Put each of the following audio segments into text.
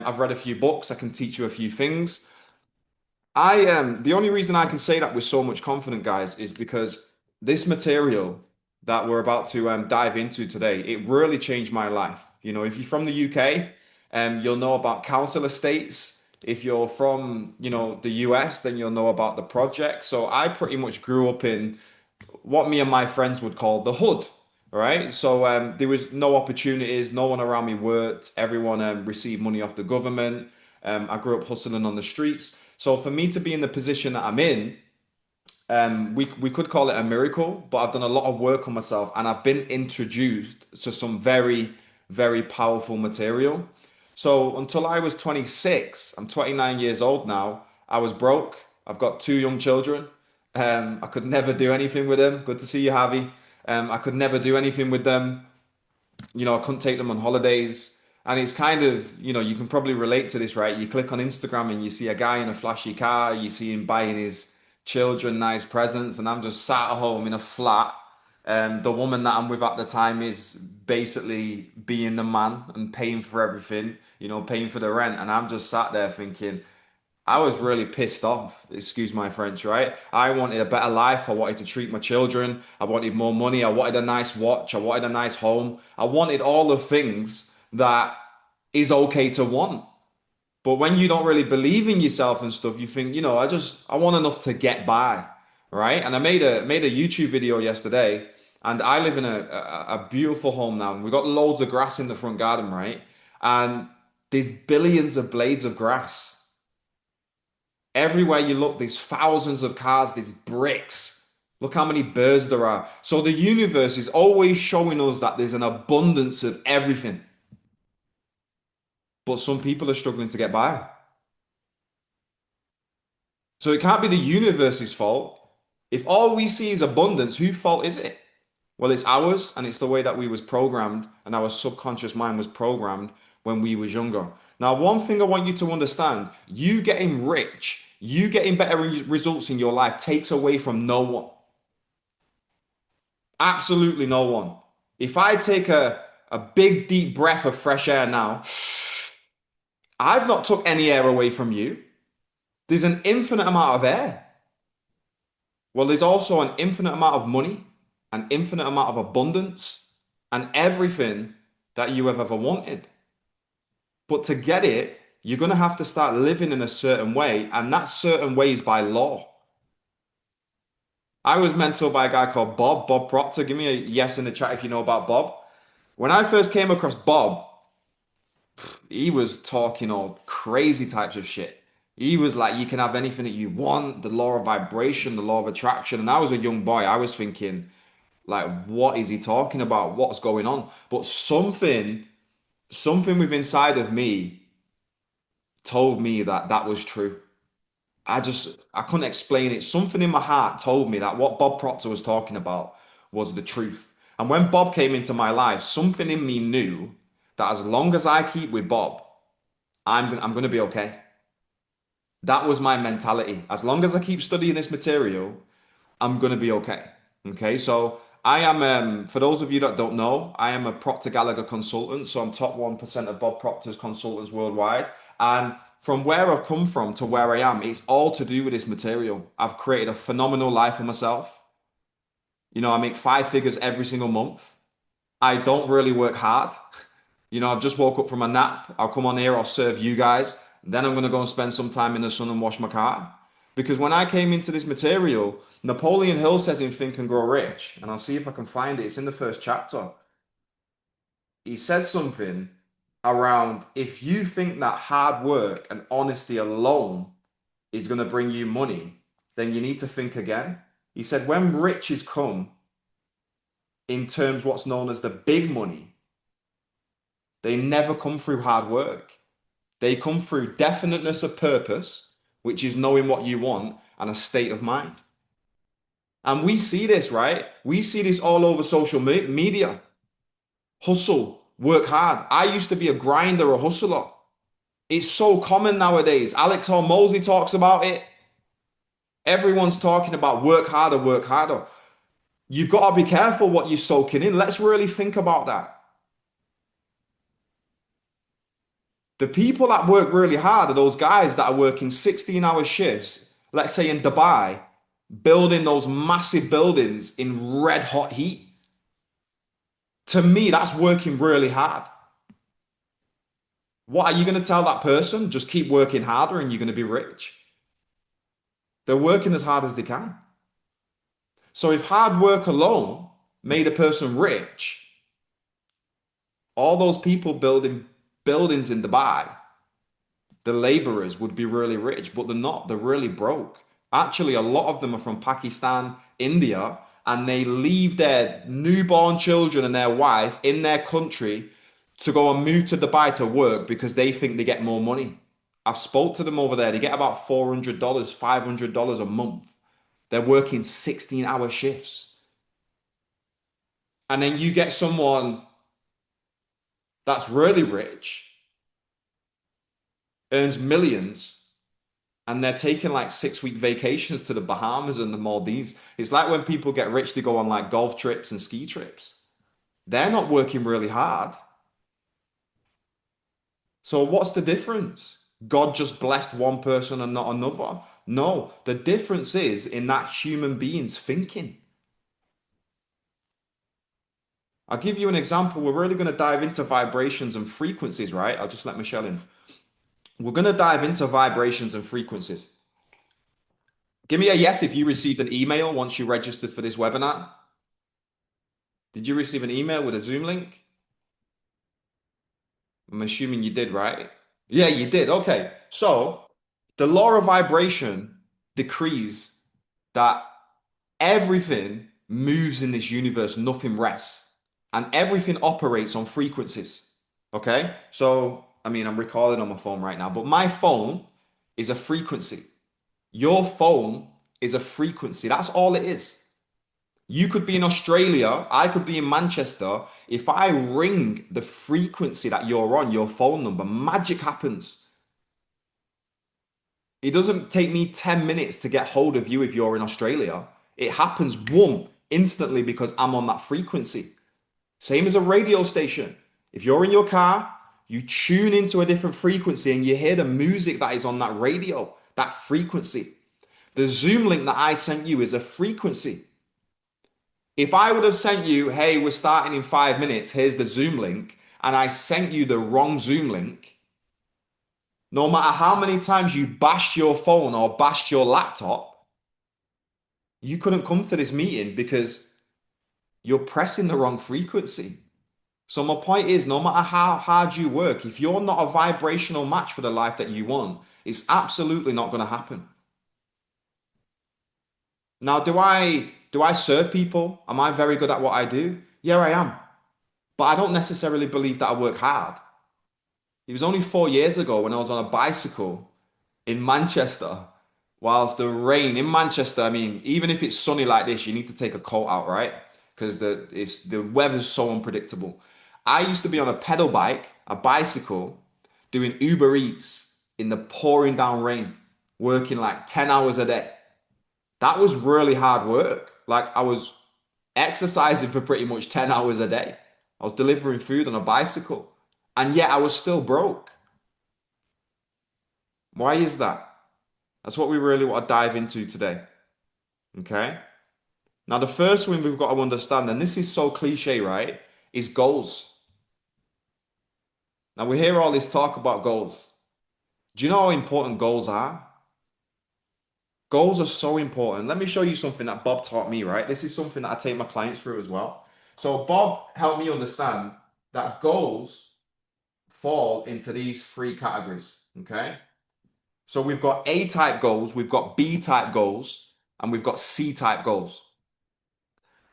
I've read a few books. I can teach you a few things. I the only reason I can say that with so much confidence, guys, is because this material that we're about to dive into today, it really changed my life. You know, if you're from the UK, you'll know about council estates. If you're from, the US, then you'll know about the project. So I pretty much grew up in what me and my friends would call the hood. All right. So there was no opportunities. No one around me worked. Everyone received money off the government. I grew up hustling on the streets. So for me to be in the position that I'm in, we could call it a miracle, but I've done a lot of work on myself and I've been introduced to some very, very powerful material. So until I was 26, I'm 29 years old now. I was broke. I've got two young children. I could never do anything with them. Good to see you, Javi. I could never do anything with them. I couldn't take them on holidays. And it's kind of, you can probably relate to this, right? You click on Instagram and you see a guy in a flashy car, you see him buying his children nice presents, and I'm just sat at home in a flat. The woman that I'm with at the time is basically being the man and paying for everything, paying for the rent. And I'm just sat there thinking, I was really pissed off, excuse my French, right? I wanted a better life. I wanted to treat my children. I wanted more money. I wanted a nice watch. I wanted a nice home. I wanted all the things that is okay to want. But when you don't really believe in yourself and stuff, you think, I want enough to get by, right? And I made a YouTube video yesterday, and I live in a beautiful home now. And we've got loads of grass in the front garden, right? And there's billions of blades of grass. Everywhere you look, there's thousands of cars, there's bricks. Look how many birds there are. So the universe is always showing us that there's an abundance of everything. But some people are struggling to get by. So it can't be the universe's fault. If all we see is abundance, whose fault is it? Well, it's ours, and it's the way that we was programmed, and our subconscious mind was programmed when we was younger. Now, one thing I want you to understand, you getting rich, you getting better results in your life takes away from no one. Absolutely no one. If I take a big deep breath of fresh air now, I've not took any air away from you. There's an infinite amount of air. Well, there's also an infinite amount of money, an infinite amount of abundance, and everything that you have ever wanted. But to get it, you're going to have to start living in a certain way, and that certain way is by law. I was mentored by a guy called Bob Proctor. Give me a yes in the chat if you know about Bob. When I first came across Bob, he was talking all crazy types of shit. He was like, you can have anything that you want, the law of vibration, the law of attraction. And I was a young boy. I was thinking, like, what is he talking about? What's going on? But something within inside of me told me that that was true. I couldn't explain it. Something in my heart told me that what Bob Proctor was talking about was the truth. And when Bob came into my life, something in me knew that as long as I keep with Bob, I'm going to be okay. That was my mentality. As long as I keep studying this material, I'm going to be okay. Okay, so I am, for those of you that don't know, I am a Proctor Gallagher consultant. So I'm top 1% of Bob Proctor's consultants worldwide. And from where I've come from to where I am, it's all to do with this material. I've created a phenomenal life for myself. I make five figures every single month. I don't really work hard. I've just woke up from a nap. I'll come on here, I'll serve you guys. Then I'm going to go and spend some time in the sun and wash my car. Because when I came into this material, Napoleon Hill says in Think and Grow Rich, and I'll see if I can find it. It's in the first chapter. He says something around if you think that hard work and honesty alone is going to bring you money, then you need to think again. He said, when riches come in terms what's known as the big money, they never come through hard work. They come through definiteness of purpose, which is knowing what you want, and a state of mind. And we see this, right? We see this all over social media. Hustle, work hard. I used to be a grinder, a hustler. It's so common nowadays. Alex Hormozy talks about it. Everyone's talking about work harder, work harder. You've got to be careful what you're soaking in. Let's really think about that. The people that work really hard are those guys that are working 16-hour shifts, let's say in Dubai, building those massive buildings in red hot heat. To me, that's working really hard. What are you going to tell that person? Just keep working harder and you're going to be rich. They're working as hard as they can. So if hard work alone made a person rich, all those people building buildings in Dubai, the laborers would be really rich, but they're not. They're really broke. Actually, a lot of them are from Pakistan, India, and they leave their newborn children and their wife in their country to go and move to Dubai to work because they think they get more money. I've spoke to them over there. They get about $400, $500 a month. They're working 16-hour shifts. And then you get someone that's really rich, earns millions, and they're taking like 6-week vacations to the Bahamas and the Maldives. It's like when people get rich, they go on like golf trips and ski trips. They're not working really hard. So what's the difference? God just blessed one person and not another? No, the difference is in that human being's thinking. I'll give you an example. We're really going to dive into vibrations and frequencies, right? I'll just let Michelle in. We're going to dive into vibrations and frequencies. Give me a yes if you received an email once you registered for this webinar. Did you receive an email with a Zoom link? I'm assuming you did, right? Yeah, you did. Okay. So the law of vibration decrees that everything moves in this universe, nothing rests, and everything operates on frequencies. Okay. So, I mean, I'm recording on my phone right now, but my phone is a frequency. Your phone is a frequency. That's all it is. You could be in Australia, I could be in Manchester. If I ring the frequency that you're on, your phone number, magic happens. It doesn't take me 10 minutes to get hold of you if you're in Australia. It happens, boom, instantly because I'm on that frequency. Same as a radio station. If you're in your car, you tune into a different frequency and you hear the music that is on that radio, that frequency. The Zoom link that I sent you is a frequency. If I would have sent you, hey, we're starting in 5 minutes, here's the Zoom link, and I sent you the wrong Zoom link, no matter how many times you bashed your phone or bashed your laptop, you couldn't come to this meeting because you're pressing the wrong frequency. So my point is, no matter how hard you work, if you're not a vibrational match for the life that you want, it's absolutely not going to happen. Now, do I serve people? Am I very good at what I do? Yeah, I am. But I don't necessarily believe that I work hard. It was only 4 years ago when I was on a bicycle in Manchester, whilst the rain in Manchester, I mean, even if it's sunny like this, you need to take a coat out, right? Because the weather's so unpredictable. I used to be on a pedal bike, a bicycle, doing Uber Eats in the pouring down rain, working like 10 hours a day. That was really hard work. Like I was exercising for pretty much 10 hours a day. I was delivering food on a bicycle. And yet I was still broke. Why is that? That's what we really want to dive into today. Okay? Now, the first one we've got to understand, and this is so cliche, right? Is goals. Now, we hear all this talk about goals. Do you know how important goals are? Goals are so important. Let me show you something that Bob taught me, right? This is something that I take my clients through as well. So, Bob helped me understand that goals fall into these three categories. Okay. So we've got A type goals, we've got B type goals, and we've got C type goals.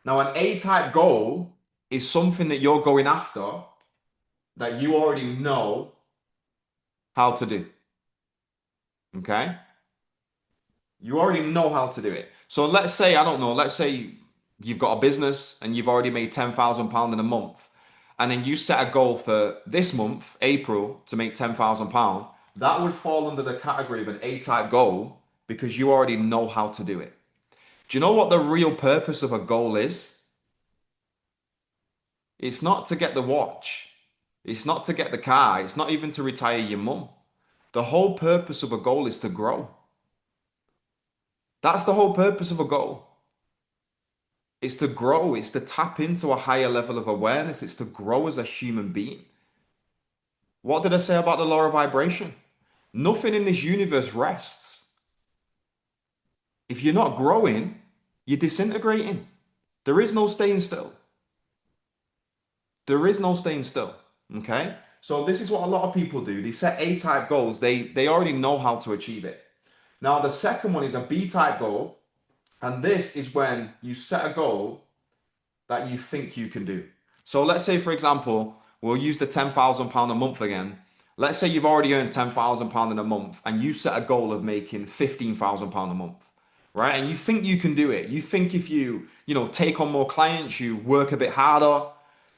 Now, an A type goal is something that you're going after that you already know how to do. Okay. You already know how to do it. So let's say, I don't know, let's say you've got a business and you've already made £10,000 in a month. And then you set a goal for this month, April, to make £10,000. That would fall under the category of an A-type goal because you already know how to do it. Do you know what the real purpose of a goal is? It's not to get the watch. It's not to get the car. It's not even to retire your mum. The whole purpose of a goal is to grow. That's the whole purpose of a goal. It's to grow. It's to tap into a higher level of awareness. It's to grow as a human being. What did I say about the law of vibration? Nothing in this universe rests. If you're not growing, you're disintegrating. There is no staying still. There is no staying still. Okay? So this is what a lot of people do. They set A-type goals. They already know how to achieve it. Now, the second one is a B-type goal. And this is when you set a goal that you think you can do. So let's say, for example, we'll use the £10,000 a month again. Let's say you've already earned £10,000 in a month and you set a goal of making £15,000 a month, right? And you think you can do it. You think if you take on more clients, you work a bit harder,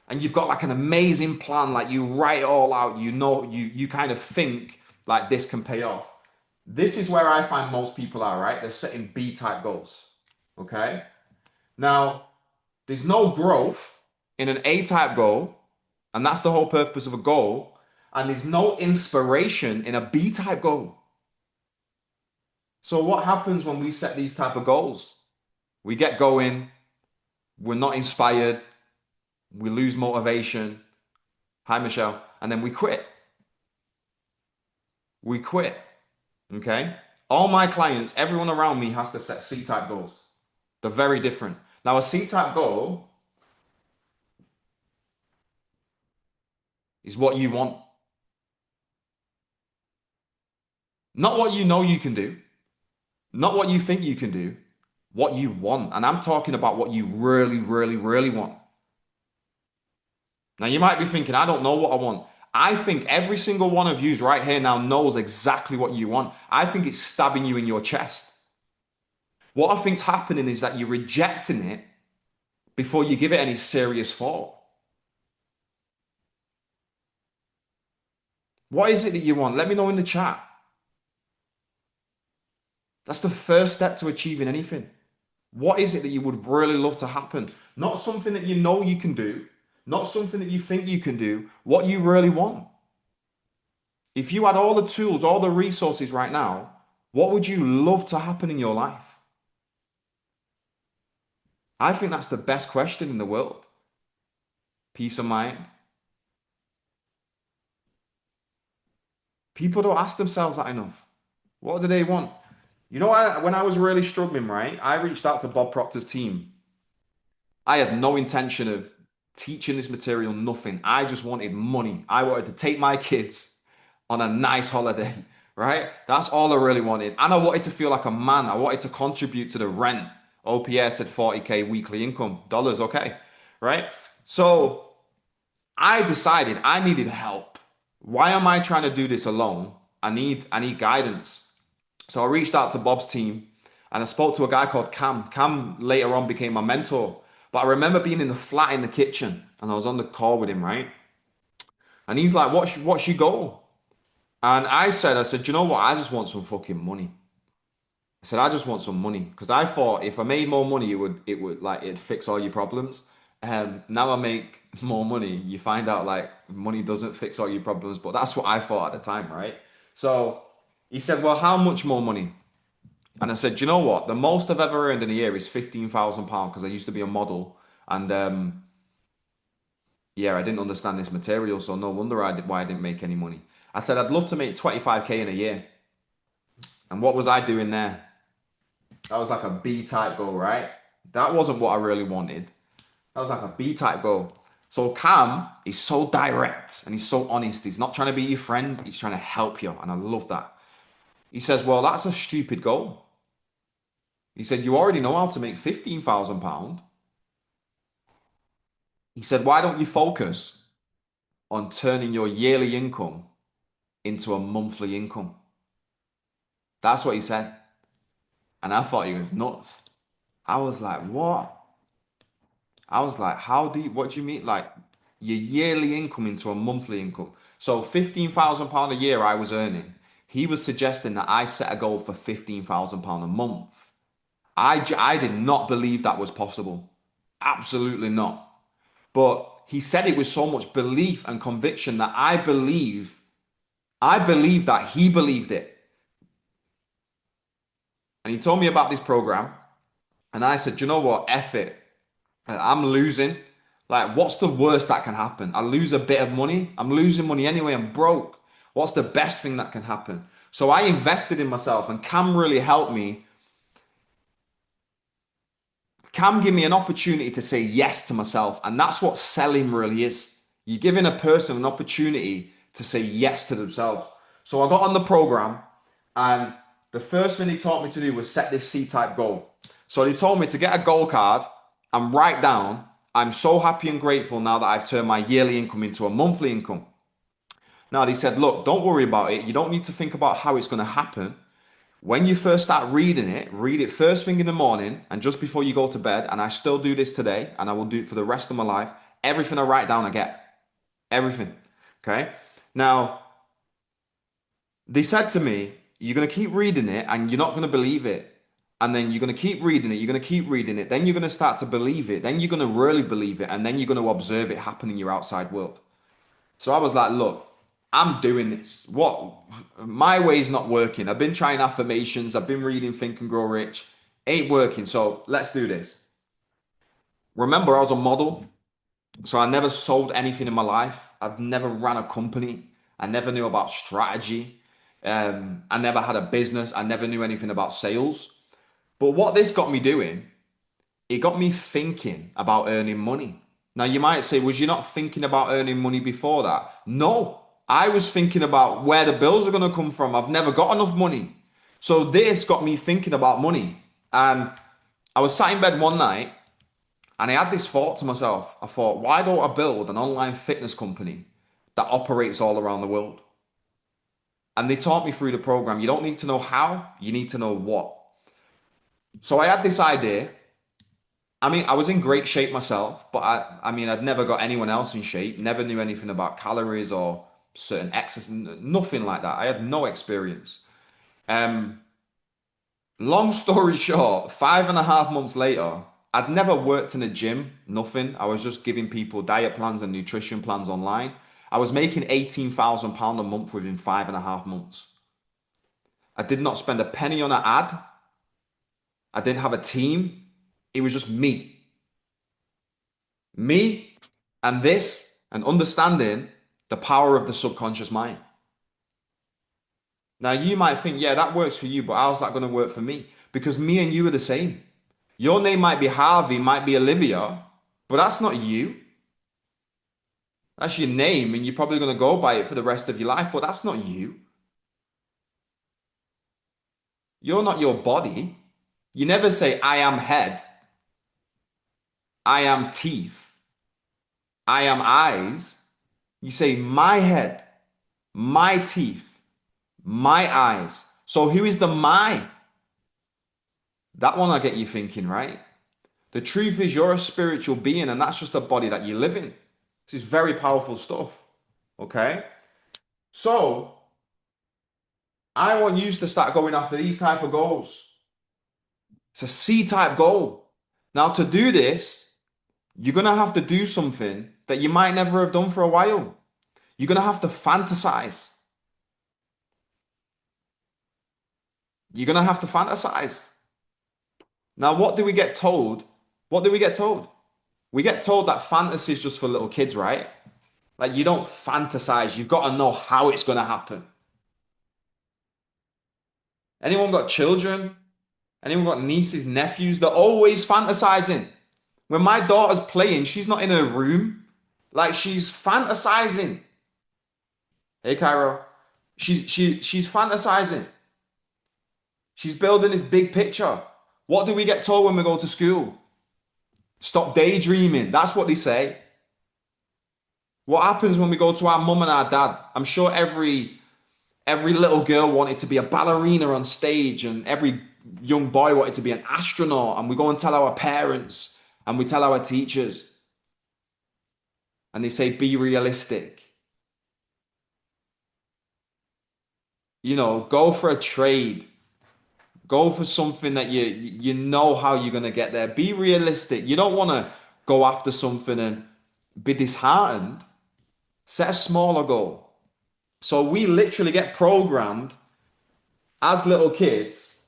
and you've got like an amazing plan, like you write it all out, you kind of think like this can pay off. This is where I find most people are, right? They're setting B-type goals, okay? Now, there's no growth in an A-type goal, and that's the whole purpose of a goal. And there's no inspiration in a B-type goal. So what happens when we set these type of goals? We get going, we're not inspired, we lose motivation. Hi, Michelle. And then we quit. We quit. Okay? All my clients, everyone around me has to set C-type goals. They're very different. Now, a C-type goal is what you want. Not what you know you can do, not what you think you can do, what you want. And I'm talking about what you really, really, really want. Now, you might be thinking, I don't know what I want. I think every single one of you right here now knows exactly what you want. I think it's stabbing you in your chest. What I think's happening is that you're rejecting it before you give it any serious thought. What is it that you want? Let me know in the chat. That's the first step to achieving anything. What is it that you would really love to happen? Not something that you know you can do, not something that you think you can do, what you really want. If you had all the tools, all the resources right now, what would you love to happen in your life? I think that's the best question in the world. Peace of mind. People don't ask themselves that enough. What do they want? When I was really struggling, right, I reached out to Bob Proctor's team. I had no intention of teaching this material, nothing. I just wanted money. I wanted to take my kids on a nice holiday, right? That's all I really wanted. And I wanted to feel like a man. I wanted to contribute to the rent. OPS at 40K weekly income, dollars, okay, right? So I decided I needed help. Why am I trying to do this alone? I need guidance. So I reached out to Bob's team and I spoke to a guy called Cam. Cam later on became my mentor. But I remember being in the flat in the kitchen and I was on the call with him, right? And he's like, what's your goal? And I said, you know what? I just want some fucking money. I said, I just want some money. Because I thought if I made more money, it'd fix all your problems. Now I make more money. You find out like money doesn't fix all your problems, but that's what I thought at the time, right? So he said, well, how much more money? And I said, you know what? The most I've ever earned in a year is £15,000 because I used to be a model. And yeah, I didn't understand this material, so no wonder why I didn't make any money. I said, I'd love to make 25K in a year. And what was I doing there? That was like a B-type goal, right? That wasn't what I really wanted. That was like a B-type goal. So Cam is so direct and he's so honest. He's not trying to be your friend. He's trying to help you. And I love that. He says, well, that's a stupid goal. He said, you already know how to make £15,000. He said, why don't you focus on turning your yearly income into a monthly income? That's what he said. And I thought he was nuts. I was like, what? I was like, what do you mean? Like your yearly income into a monthly income. So £15,000 a year I was earning. He was suggesting that I set a goal for £15,000 a month. I did not believe that was possible. Absolutely not. But he said it with so much belief and conviction that I believe that he believed it. And he told me about this program, and I said, you know what? F it. I'm losing. Like, what's the worst that can happen? I lose a bit of money. I'm losing money anyway. I'm broke. What's the best thing that can happen? So I invested in myself, and Cam really helped me. Cam give me an opportunity to say yes to myself. And that's what selling really is. You're giving a person an opportunity to say yes to themselves. So I got on the program, and the first thing he taught me to do was set this C-type goal. So he told me to get a goal card and write down, I'm so happy and grateful now that I've turned my yearly income into a monthly income. Now, he said, look, don't worry about it. You don't need to think about how it's going to happen. When you first start reading it, read it first thing in the morning and just before you go to bed. And I still do this today, and I will do it for the rest of my life. Everything I write down, I get. Everything. Okay. Now, they said to me, you're going to keep reading it and you're not going to believe it. And then you're going to keep reading it. You're going to keep reading it. Then you're going to start to believe it. Then you're going to really believe it. And then you're going to observe it happen in your outside world. So I was like, look, I'm doing this. What? My way's not working. I've been trying affirmations. I've been reading Think and Grow Rich. Ain't working. So let's do this. Remember, I was a model. So I never sold anything in my life. I've never ran a company. I never knew about strategy. I never had a business. I never knew anything about sales. But what this got me doing, it got me thinking about earning money. Now you might say, was you not thinking about earning money before that? No, I was thinking about where the bills are going to come from. I've never got enough money. So this got me thinking about money. And I was sat in bed one night and I had this thought to myself. I thought, why don't I build an online fitness company that operates all around the world? And they taught me through the program, you don't need to know how, you need to know what. So I had this idea. I mean, I was in great shape myself, but I mean, I'd never got anyone else in shape, never knew anything about calories or certain exercise, nothing like that. I had no experience. Um, Long story short, 5.5 months later, I'd never worked in a gym, nothing. I was just giving people diet plans and nutrition plans online. I was making £18,000 a month within 5.5 months. I did not spend a penny on an ad. I didn't have a team. It was just me. Me and this and understanding the power of the subconscious mind. Now you might think, yeah, that works for you, but how's that going to work for me? Because me and you are the same. Your name might be Harvey, might be Olivia, but that's not you. That's your name, and you're probably going to go by it for the rest of your life, but that's not you. You're not your body. You never say, I am head, I am teeth, I am eyes. You say, my head, my teeth, my eyes. So who is the my? That one I get you thinking, right? The truth is you're a spiritual being, and that's just a body that you live in. This is very powerful stuff. Okay? So I want you to start going after these type of goals. It's a C-type goal. Now to do this, you're gonna have to do something that you might never have done for a while. You're gonna have to fantasize. You're gonna have to fantasize. Now, what do we get told? What do we get told? We get told that fantasy is just for little kids, right? Like you don't fantasize. You've got to know how it's going to happen. Anyone got children? Anyone got nieces, nephews? They're always fantasizing. When my daughter's playing, she's not in her room. Like she's fantasizing. Hey, Cairo. She's fantasizing. She's building this big picture. What do we get told when we go to school? Stop daydreaming. That's what they say. What happens when we go to our mum and our dad? I'm sure every little girl wanted to be a ballerina on stage, and every young boy wanted to be an astronaut. And we go and tell our parents and we tell our teachers. And they say, be realistic. You know, go for a trade. Go for something that you know how you're going to get there. Be realistic. You don't want to go after something and be disheartened, set a smaller goal. So we literally get programmed as little kids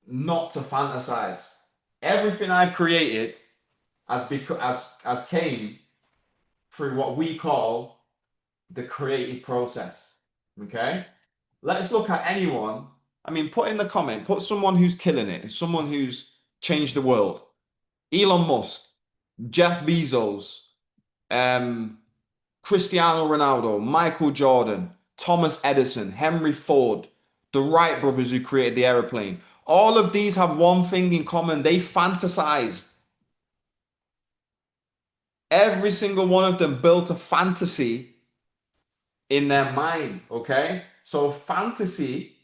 not to fantasize. Everything I've created as came through what we call the creative process. Okay? Let's look at anyone. I mean, put in the comment, put someone who's killing it, someone who's changed the world. Elon Musk, Jeff Bezos, um, Cristiano Ronaldo, Michael Jordan, Thomas Edison, Henry Ford, the Wright brothers who created the aeroplane. All of these have one thing in common. They fantasized. Every single one of them built a fantasy in their mind, okay? So fantasy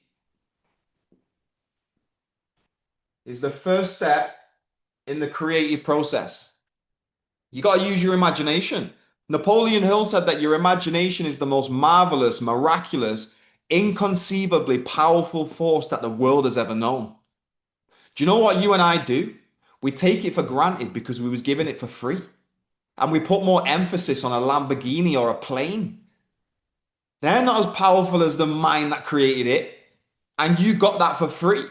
is the first step in the creative process. You got to use your imagination. Napoleon Hill said that your imagination is the most marvelous, miraculous, inconceivably powerful force that the world has ever known. Do you know what you and I do? We take it for granted because we was given it for free. And we put more emphasis on a Lamborghini or a plane. They're not as powerful as the mind that created it. And you got that for free.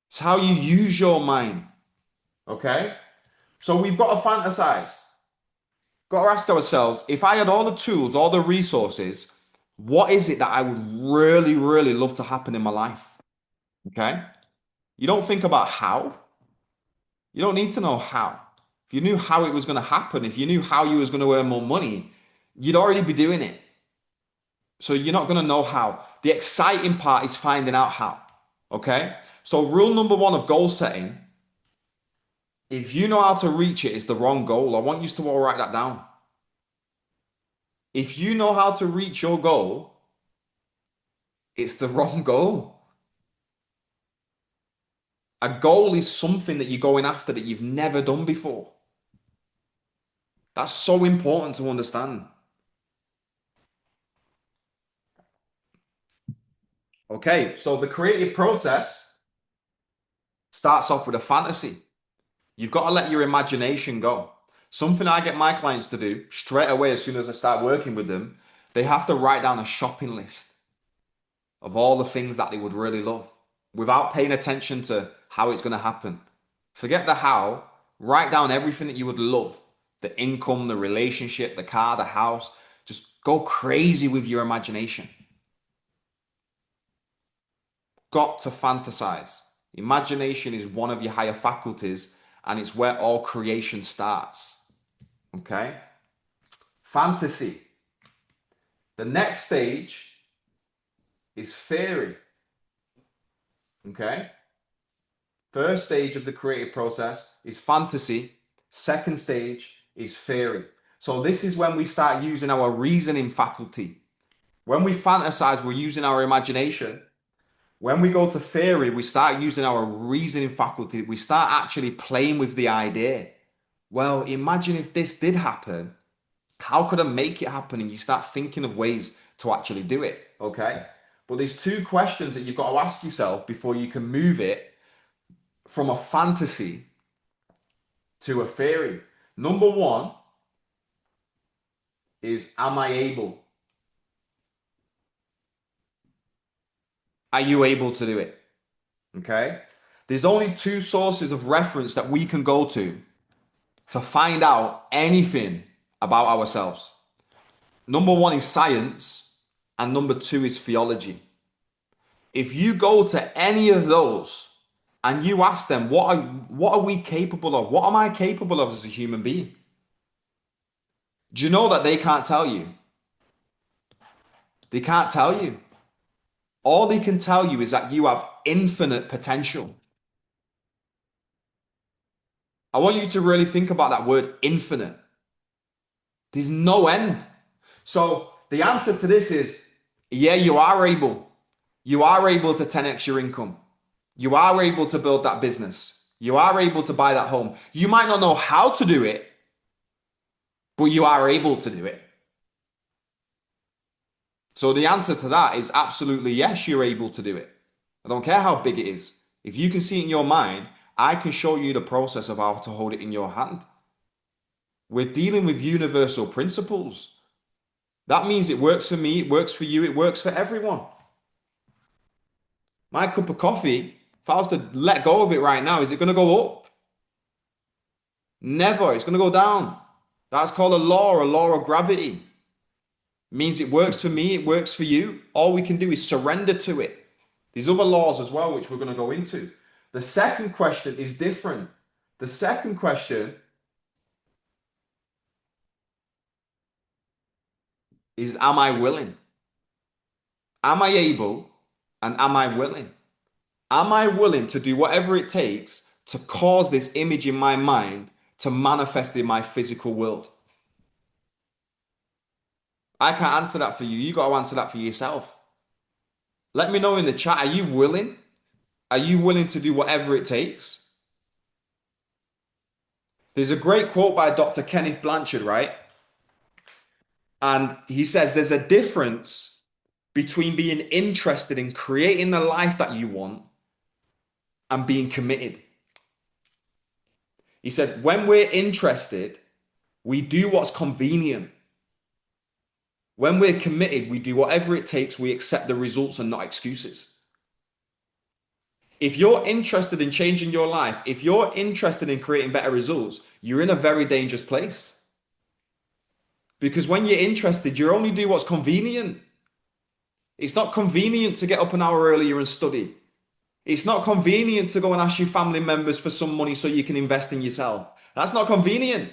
It's how you use your mind. Okay? So we've got to fantasize. Got to ask ourselves, if I had all the tools, all the resources, what is it that I would really, really love to happen in my life? Okay? You don't think about how. You don't need to know how. If you knew how it was going to happen, if you knew how you was going to earn more money, you'd already be doing it. So you're not going to know how. The exciting part is finding out how. Okay? So rule number one of goal setting, if you know how to reach it, it's the wrong goal. I want you to all write that down. If you know how to reach your goal, it's the wrong goal. A goal is something that you're going after that you've never done before. That's so important to understand. Okay, so the creative process starts off with a fantasy. You've got to let your imagination go. Something I get my clients to do straight away as soon as I start working with them, they have to write down a shopping list of all the things that they would really love without paying attention to how it's going to happen. Forget the how, write down everything that you would love, the income, the relationship, the car, the house. Just go crazy with your imagination. Got to fantasize. Imagination is one of your higher faculties and it's where all creation starts. Okay? Fantasy. The next stage is theory. Okay? First stage of the creative process is fantasy. Second stage is theory. So this is when we start using our reasoning faculty. When we fantasize, we're using our imagination. When we go to theory, we start using our reasoning faculty. We start actually playing with the idea. Well, imagine if this did happen. How could I make it happen? And you start thinking of ways to actually do it. Okay. But there's two questions that you've got to ask yourself before you can move it from a fantasy to a theory. Number one is, am I able? Are you able to do it? Okay. There's only two sources of reference that we can go to find out anything about ourselves. Number one is science, and number two is theology. If you go to any of those and you ask them, what are we capable of? What am I capable of as a human being? Do you know that they can't tell you? They can't tell you. All they can tell you is that you have infinite potential. I want you to really think about that word infinite. There's no end. So the answer to this is, yeah, you are able. You are able to 10x your income. You are able to build that business. You are able to buy that home. You might not know how to do it, but you are able to do it. So the answer to that is absolutely yes, you're able to do it. I don't care how big it is. If you can see it in your mind, I can show you the process of how to hold it in your hand. We're dealing with universal principles. That means it works for me, it works for you, it works for everyone. My cup of coffee, if I was to let go of it right now, is it going to go up? Never. It's going to go down. That's called a law of gravity. It means it works for me, it works for you. All we can do is surrender to it. There's other laws as well, which we're going to go into. The second question is different. The second question is, am I willing? Am I able? And am I willing? Am I willing to do whatever it takes to cause this image in my mind to manifest in my physical world? I can't answer that for you. You got to answer that for yourself. Let me know in the chat. Are you willing? Are you willing to do whatever it takes? There's a great quote by Dr. Kenneth Blanchard, right? And he says there's a difference between being interested in creating the life that you want and being committed. He said, when we're interested, we do what's convenient. When we're committed, we do whatever it takes. We accept the results and not excuses. If you're interested in changing your life, if you're interested in creating better results, you're in a very dangerous place. Because when you're interested, you only do what's convenient. It's not convenient to get up an hour earlier and study. It's not convenient to go and ask your family members for some money so you can invest in yourself. That's not convenient.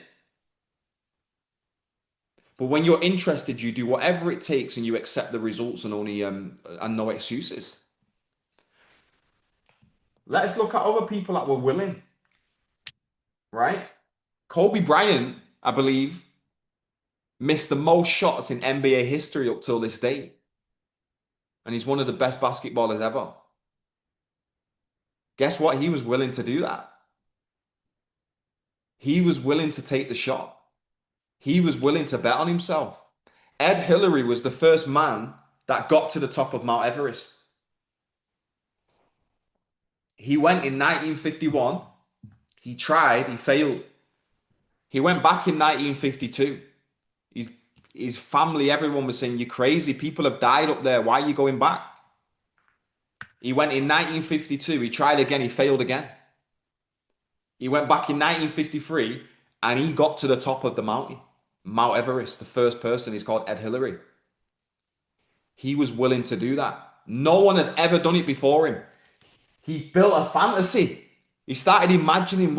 But when you're interested, you do whatever it takes and you accept the results and only and no excuses. Let's look at other people that were willing, right? Kobe Bryant, I believe, missed the most shots in NBA history up till this day. And he's one of the best basketballers ever. Guess what? He was willing to do that. He was willing to take the shot. He was willing to bet on himself. Ed Hillary was the first man that got to the top of Mount Everest. He went in 1951. He tried, he failed. He went back in 1952. His family, everyone was saying, you're crazy. People have died up there. Why are you going back? He went in 1952. He tried again. He failed again. He went back in 1953 and he got to the top of the mountain. Mount Everest, the first person is called Ed Hillary. He was willing to do that. No one had ever done it before him. He built a fantasy. He started imagining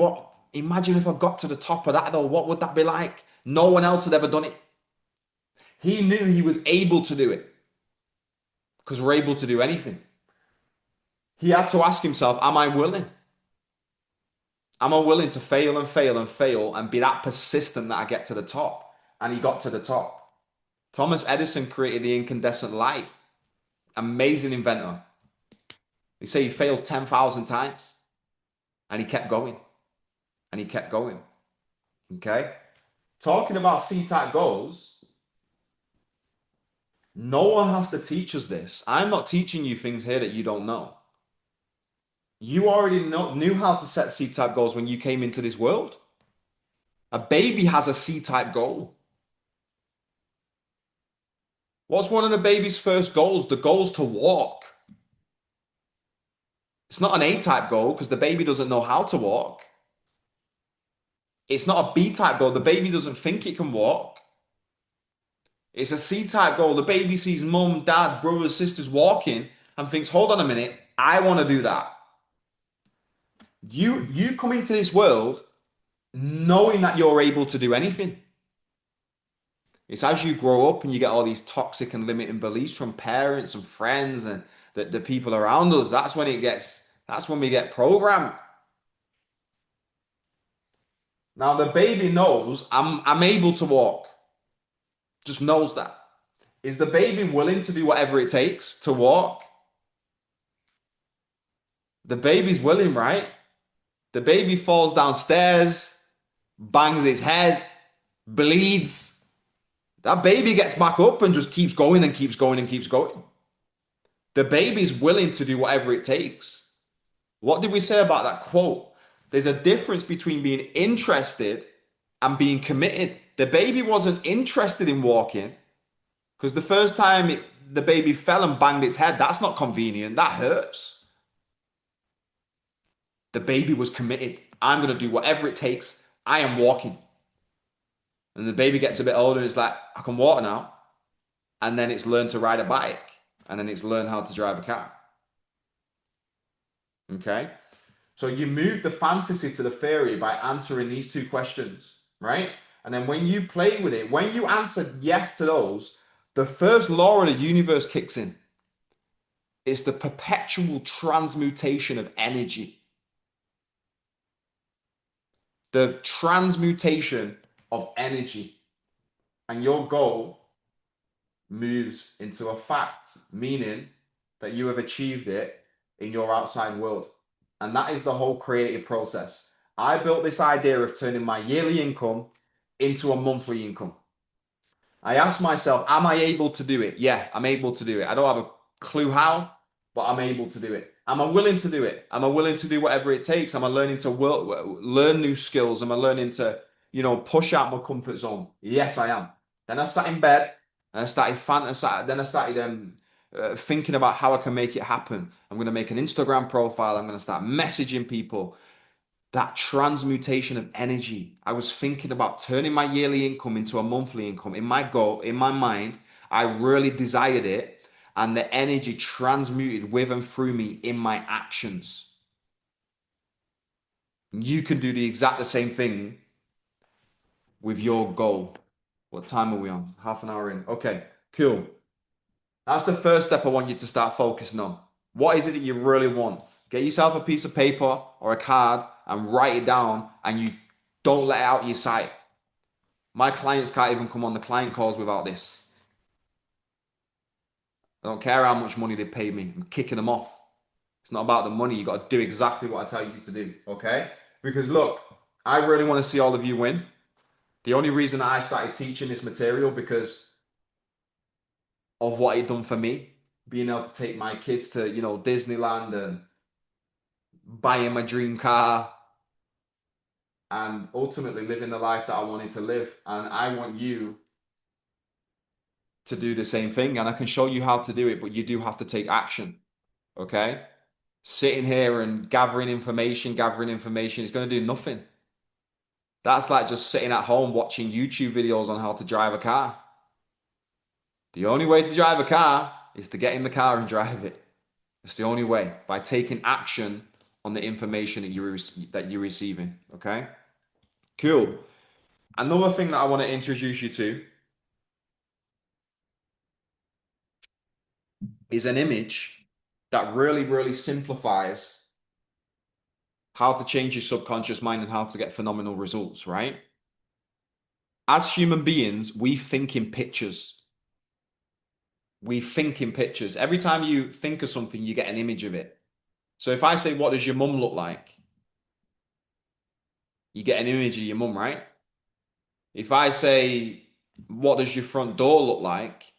imagine if I got to the top of that though, what would that be like? No one else had ever done it. He knew he was able to do it because we're able to do anything. He had to ask himself, am I willing? Am I willing to fail and fail and fail and be that persistent that I get to the top? And he got to the top. Thomas Edison created the incandescent light. Amazing inventor. They say he failed 10,000 times. And he kept going. And he kept going. Okay? Talking about C-type goals, no one has to teach us this. I'm not teaching you things here that you don't know. You already knew how to set C-type goals when you came into this world. A baby has a C-type goal. What's one of the baby's first goals? The goal's to walk. It's not an A-type goal because the baby doesn't know how to walk. It's not a B-type goal. The baby doesn't think it can walk. It's a C-type goal. The baby sees mum, dad, brothers, sisters walking and thinks, hold on a minute, I want to do that. You come into this world knowing that you're able to do anything. It's as you grow up and you get all these toxic and limiting beliefs from parents and friends and the people around us. That's when we get programmed. Now the baby knows I'm able to walk. Just knows that. Is the baby willing to do whatever it takes to walk? The baby's willing, right? The baby falls downstairs, bangs its head, bleeds. That baby gets back up and just keeps going and keeps going and keeps going. The baby's willing to do whatever it takes. What did we say about that quote? There's a difference between being interested and being committed. The baby wasn't interested in walking because the first time the baby fell and banged its head, that's not convenient. That hurts. The baby was committed. I'm going to do whatever it takes. I am walking. And the baby gets a bit older and it's like, I can walk now. And then it's learned to ride a bike. And then it's learned how to drive a car. Okay? So you move the fantasy to the theory by answering these two questions, right? And then when you play with it, when you answer yes to those, the first law of the universe kicks in. It's the perpetual transmutation of energy. The transmutation of energy. And your goal moves into a fact, meaning that you have achieved it in your outside world. And that is the whole creative process. I built this idea of turning my yearly income into a monthly income. I asked myself, am I able to do it? Yeah, I'm able to do it. I don't have a clue how, but I'm able to do it. Am I willing to do it? Am I willing to do whatever it takes? Am I learning to learn new skills? Am I learning to, push out my comfort zone? Yes, I am. Then I sat in bed and I started fantasizing. Then I started thinking about how I can make it happen. I'm going to make an Instagram profile. I'm going to start messaging people. That transmutation of energy. I was thinking about turning my yearly income into a monthly income. In my goal, in my mind, I really desired it, and the energy transmuted with and through me in my actions. You can do the exact same thing with your goal. What time are we on? Half an hour in. Okay, cool. That's the first step I want you to start focusing on. What is it that you really want? Get yourself a piece of paper or a card and write it down, and you don't let it out of your sight. My clients can't even come on the client calls without this. I don't care how much money they pay me. I'm kicking them off. It's not about the money. You got to do exactly what I tell you to do, okay? Because look, I really want to see all of you win. The only reason I started teaching this material because of what it done for me. Being able to take my kids to, Disneyland and buying my dream car and ultimately living the life that I wanted to live. And I want you to do the same thing. And I can show you how to do it, but you do have to take action. Okay? Sitting here and gathering information is going to do nothing. That's like just sitting at home watching YouTube videos on how to drive a car. The only way to drive a car is to get in the car and drive it. It's the only way, by taking action on the information that you're receiving. Okay? Cool. Another thing that I want to introduce you to is an image that really, really simplifies how to change your subconscious mind and how to get phenomenal results, right? As human beings, we think in pictures. We think in pictures. Every time you think of something, you get an image of it. So if I say, what does your mum look like? You get an image of your mum, right? If I say, what does your front door look like?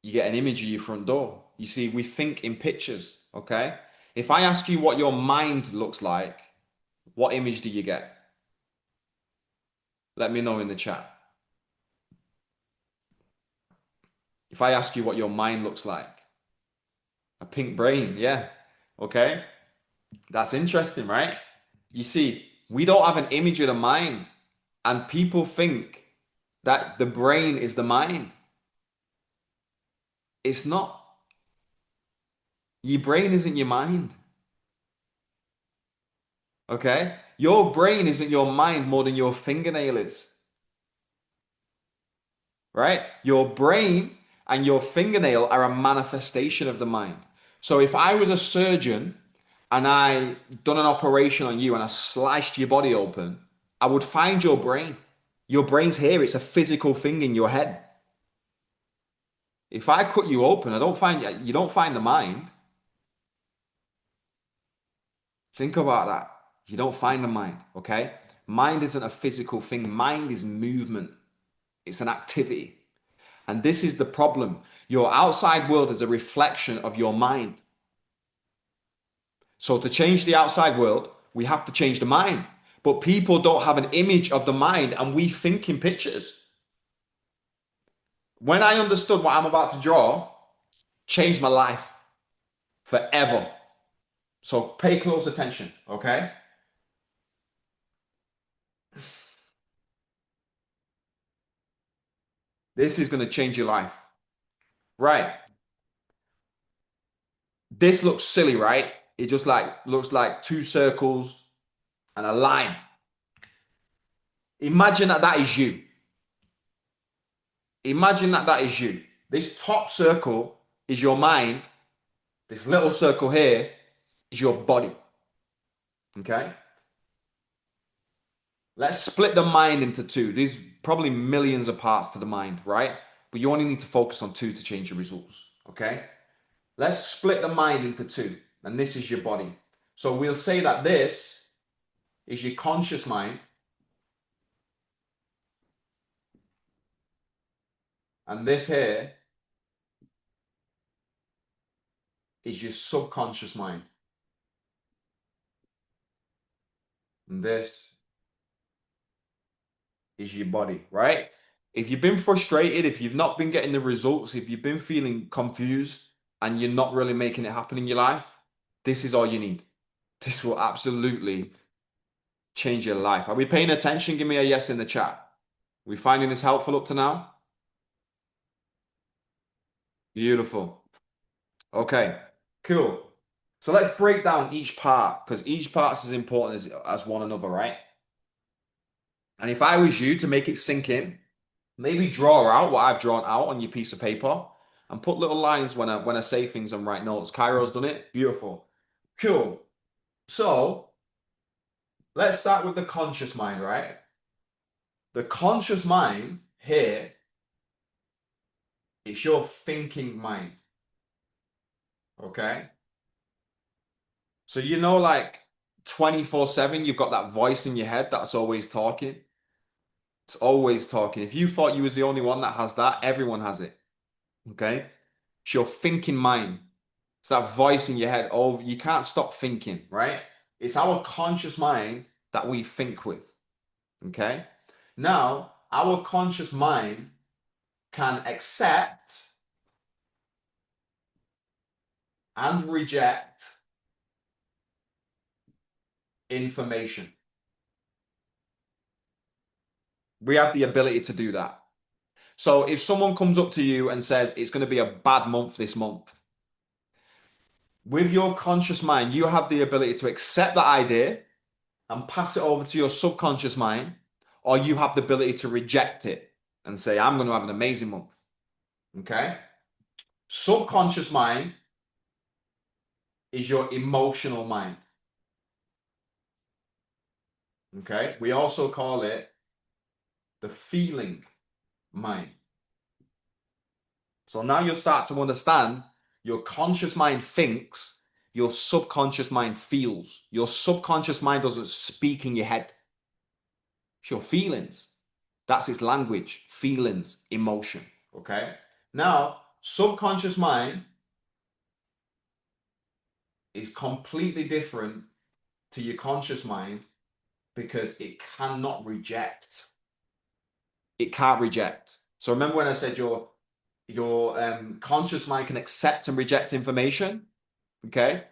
You get an image of your front door. You see, we think in pictures, okay? If I ask you what your mind looks like, what image do you get? Let me know in the chat. If I ask you what your mind looks like, a pink brain, yeah, okay? That's interesting, right? You see, we don't have an image of the mind, and people think that the brain is the mind. It's not. Your brain isn't your mind. Okay? Your brain isn't your mind more than your fingernail is. Right? Your brain and your fingernail are a manifestation of the mind. So if I was a surgeon and I done an operation on you and I sliced your body open, I would find your brain. Your brain's here. It's a physical thing in your head. If I cut you open, you don't find the mind. Think about that. You don't find the mind, okay? Mind isn't a physical thing. Mind is movement. It's an activity. And this is the problem. Your outside world is a reflection of your mind. So to change the outside world, we have to change the mind. But people don't have an image of the mind and we think in pictures. When I understood what I'm about to draw, changed my life forever. So pay close attention, okay? This is going to change your life. Right. This looks silly, right? It just like looks like two circles and a line. Imagine that that is you. Imagine that that is you. This top circle is your mind. This little circle here is your body. Okay? Let's split the mind into two. There's probably millions of parts to the mind, right? But you only need to focus on two to change your results. Okay? Let's split the mind into two. And this is your body. So we'll say that this is your conscious mind. And this here is your subconscious mind. And this is your body, right? If you've been frustrated, if you've not been getting the results, if you've been feeling confused and you're not really making it happen in your life, this is all you need. This will absolutely change your life. Are we paying attention? Give me a yes in the chat. Are we finding this helpful up to now? Beautiful. Okay, cool. So let's break down each part because each part's as important as one another, right? And if I was you to make it sink in, maybe draw out what I've drawn out on your piece of paper and put little lines when I say things and write notes. Cairo's done it. Beautiful. Cool. So let's start with the conscious mind, right? The conscious mind here is your thinking mind. Okay? So you know, like 24/7, you've got that voice in your head that's always talking. It's always talking. If you thought you was the only one that has that, everyone has it. Okay? It's your thinking mind. It's that voice in your head. Oh, you can't stop thinking, right? It's our conscious mind that we think with. Okay? Now, our conscious mind can accept and reject information. We have the ability to do that. So if someone comes up to you and says it's going to be a bad month this month, with your conscious mind, you have the ability to accept that idea and pass it over to your subconscious mind, or you have the ability to reject it and say, I'm going to have an amazing month. Okay? Subconscious mind is your emotional mind. Okay? We also call it the feeling mind. So now you'll start to understand your conscious mind thinks, your subconscious mind feels. Your subconscious mind doesn't speak in your head. It's your feelings. That's its language, feelings, emotion. Okay? Now, subconscious mind is completely different to your conscious mind because it cannot reject. It can't reject. So remember when I said your conscious mind can accept and reject information? Okay?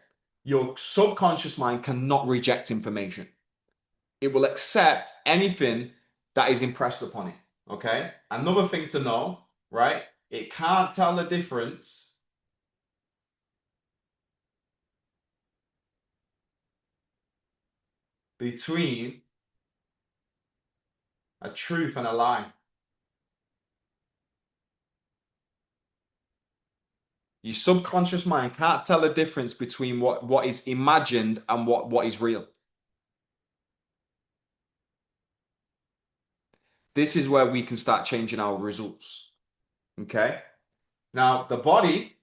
Your subconscious mind cannot reject information. It will accept anything that is impressed upon it. Okay? Another thing to know, right? It can't tell the difference between a truth and a lie. Your subconscious mind can't tell the difference between what is imagined and what is real. This is where we can start changing our results. Okay? Now, the body,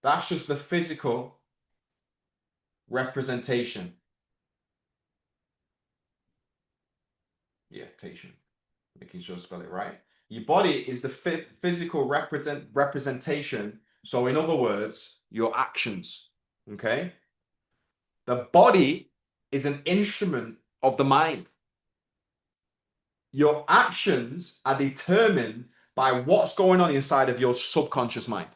that's just the physical representation. Yeah, making sure I spell it right. Your body is the physical representation. So, in other words, your actions. Okay? The body is an instrument of the mind. Your actions are determined by what's going on inside of your subconscious mind.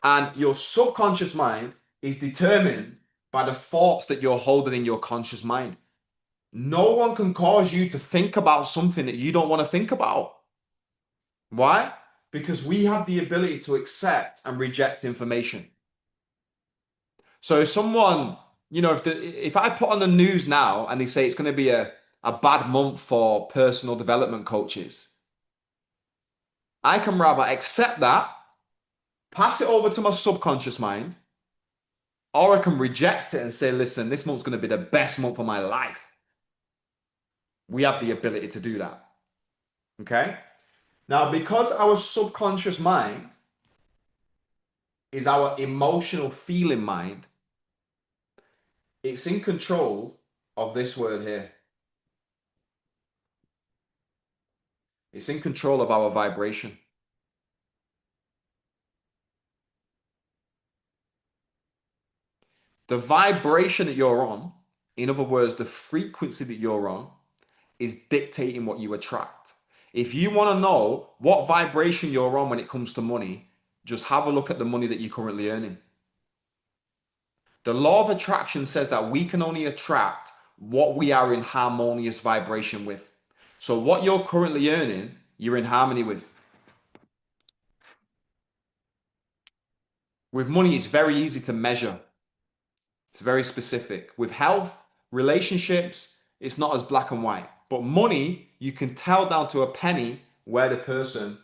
And your subconscious mind is determined by the thoughts that you're holding in your conscious mind. No one can cause you to think about something that you don't want to think about. Why? Because we have the ability to accept and reject information. So if someone, if I put on the news now and they say it's going to be a bad month for personal development coaches, I can rather accept that, pass it over to my subconscious mind, or I can reject it and say, listen, this month's going to be the best month of my life. We have the ability to do that. Okay? Now, because our subconscious mind is our emotional feeling mind, it's in control of this word here. It's in control of our vibration. The vibration that you're on, in other words, the frequency that you're on, is dictating what you attract. If you want to know what vibration you're on when it comes to money, just have a look at the money that you're currently earning. The law of attraction says that we can only attract what we are in harmonious vibration with. So what you're currently earning, you're in harmony with. With money, it's very easy to measure. It's very specific. With health, relationships, it's not as black and white. But money, you can tell down to a penny where the person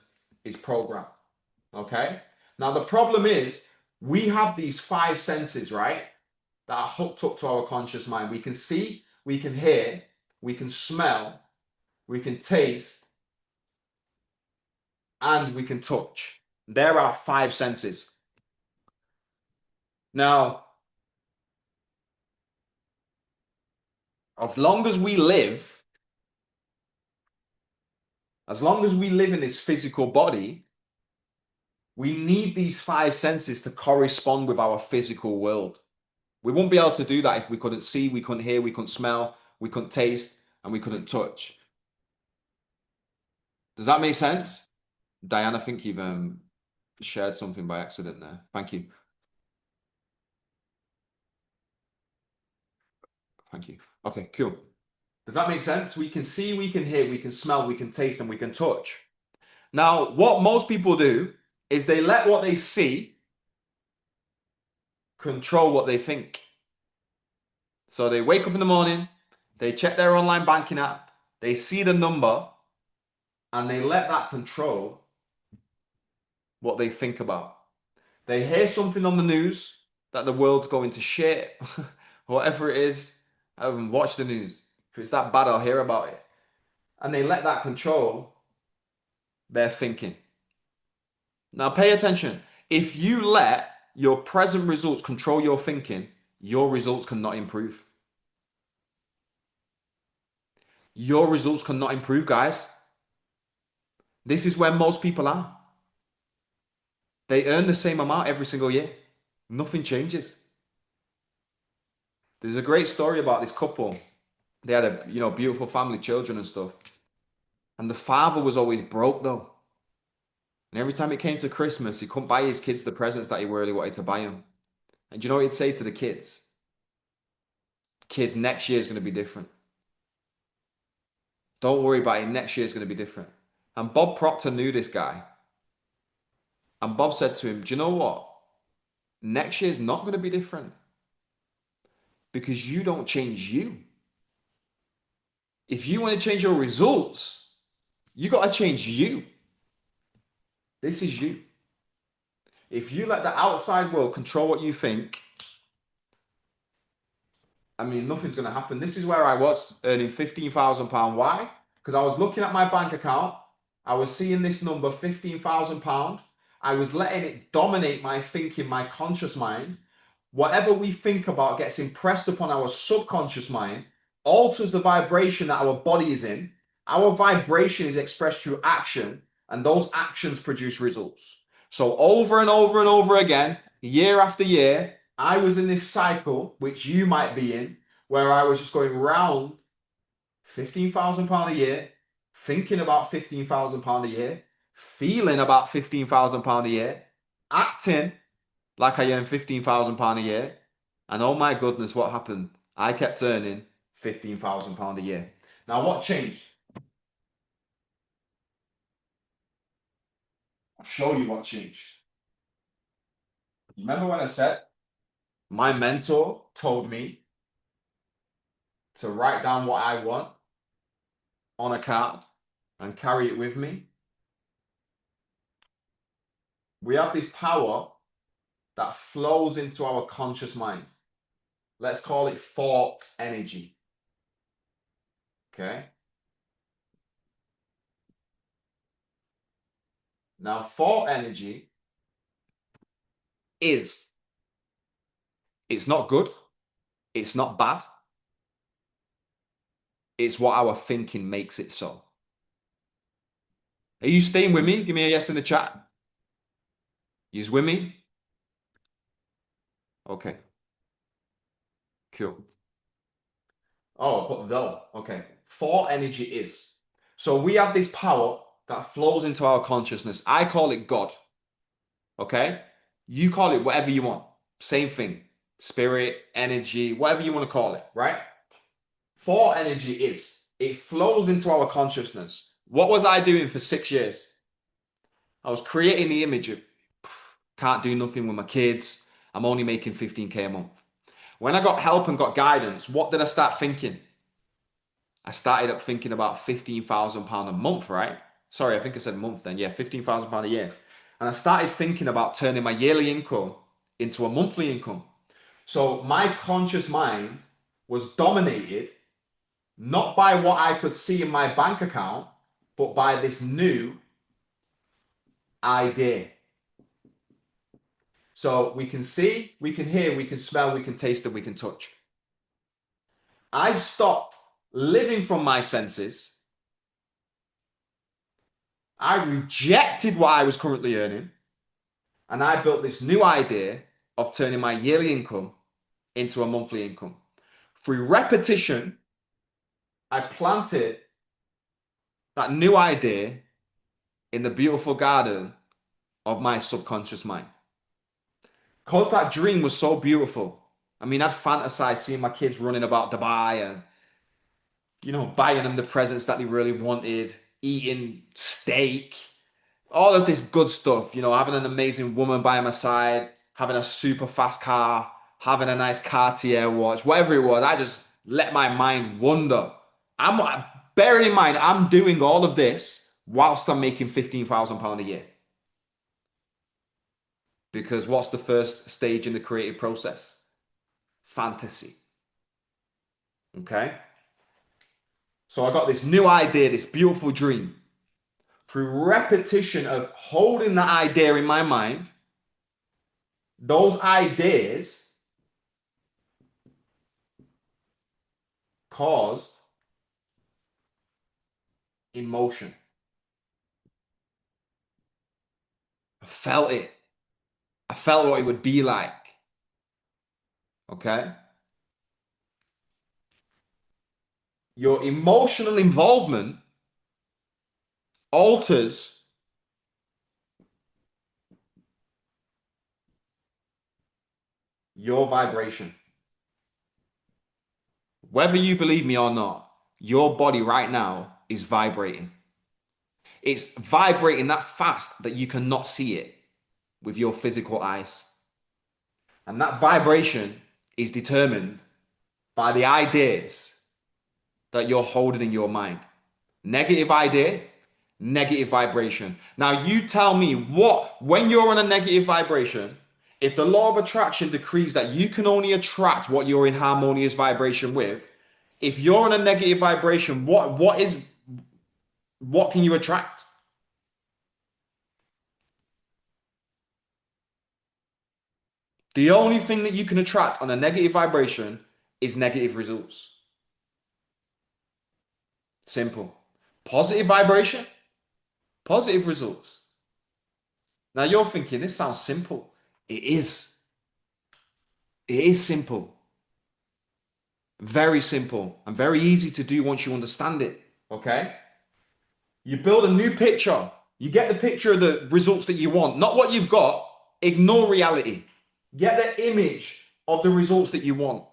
is programmed. Okay? Now, the problem is we have these five senses, right? That are hooked up to our conscious mind. We can see, we can hear, we can smell, we can taste, and we can touch. There are five senses. Now, as long as we live, in this physical body, we need these five senses to correspond with our physical world. We wouldn't be able to do that if we couldn't see, we couldn't hear, we couldn't smell, we couldn't taste, and we couldn't touch. Does that make sense? Diane, I think you've shared something by accident there. Thank you. Thank you. Okay, cool. Does that make sense? We can see, we can hear, we can smell, we can taste, and we can touch. Now, what most people do is they let what they see control what they think. So they wake up in the morning, they check their online banking app, they see the number, and they let that control what they think about. They hear something on the news that the world's going to shit, whatever it is, I haven't watched the news. If it's that bad, I'll hear about it. And they let that control their thinking. Now pay attention. If you let your present results control your thinking, your results cannot improve. Your results cannot improve, guys. This is where most people are. They earn the same amount every single year. Nothing changes. There's a great story about this couple. They had a beautiful family, children and stuff. And the father was always broke though. And every time it came to Christmas, he couldn't buy his kids the presents that he really wanted to buy them. And do you know what he'd say to the kids? Kids, next year is going to be different. Don't worry about it. Next year is going to be different. And Bob Proctor knew this guy. And Bob said to him, do you know what? Next year is not going to be different. Because you don't change you. If you want to change your results, you got to change you. This is you. If you let the outside world control what you think, I mean, nothing's going to happen. This is where I was earning £15,000. Why? Because I was looking at my bank account. I was seeing this number, £15,000. I was letting it dominate my thinking, my conscious mind. Whatever we think about gets impressed upon our subconscious mind, alters the vibration that our body is in. Our vibration is expressed through action, and those actions produce results. So over and over and over again, year after year, I was in this cycle, which you might be in, where I was just going round £15,000 a year, thinking about £15,000 a year, feeling about £15,000 a year, acting like I earn £15,000 a year. And oh my goodness, what happened? I kept earning £15,000 a year. Now, what changed? I'll show you what changed. Remember when I said my mentor told me to write down what I want on a card and carry it with me? We have this power that flows into our conscious mind. Let's call it thought energy. Okay? Now, thought energy is, it's not good, it's not bad, it's what our thinking makes it so. Are you staying with me? Give me a yes in the chat. You's with me? Okay, cool. Oh, but though, okay. Thought energy is. So we have this power that flows into our consciousness. I call it God. Okay? You call it whatever you want. Same thing. Spirit, energy, whatever you want to call it, right? Thought energy is. It flows into our consciousness. What was I doing for 6 years? I was creating the image of can't do nothing with my kids. I'm only making 15K a month. When I got help and got guidance, what did I start thinking? I started up thinking about £15,000 a month, right? Sorry, I think I said month then. Yeah, £15,000 a year. And I started thinking about turning my yearly income into a monthly income. So my conscious mind was dominated not by what I could see in my bank account, but by this new idea. So we can see, we can hear, we can smell, we can taste, and we can touch. I stopped living from my senses. I rejected what I was currently earning, and I built this new idea of turning my yearly income into a monthly income. Through repetition, I planted that new idea in the beautiful garden of my subconscious mind. Because that dream was so beautiful. I mean, I'd fantasize seeing my kids running about Dubai and, buying them the presents that they really wanted, eating steak, all of this good stuff, having an amazing woman by my side, having a super fast car, having a nice Cartier watch, whatever it was. I just let my mind wander. I'm bearing in mind, I'm doing all of this whilst I'm making £15,000 a year. Because what's the first stage in the creative process? Fantasy. Okay? So I got this new idea, this beautiful dream. Through repetition of holding that idea in my mind, those ideas caused emotion. I felt it. I felt what it would be like. Okay? Your emotional involvement alters your vibration. Whether you believe me or not, your body right now is vibrating. It's vibrating that fast that you cannot see it with your physical eyes. And that vibration is determined by the ideas that you're holding in your mind. Negative idea, negative vibration. Now you tell me when you're on a negative vibration, if the law of attraction decrees that you can only attract what you're in harmonious vibration with, if you're on a negative vibration, what can you attract? The only thing that you can attract on a negative vibration is negative results. Simple. Positive vibration, positive results. Now you're thinking, this sounds simple. It is. It is simple, very simple, and very easy to do once you understand it. Okay? You build a new picture. You get the picture of the results that you want, not what you've got. Ignore reality. Get the image of the results that you want.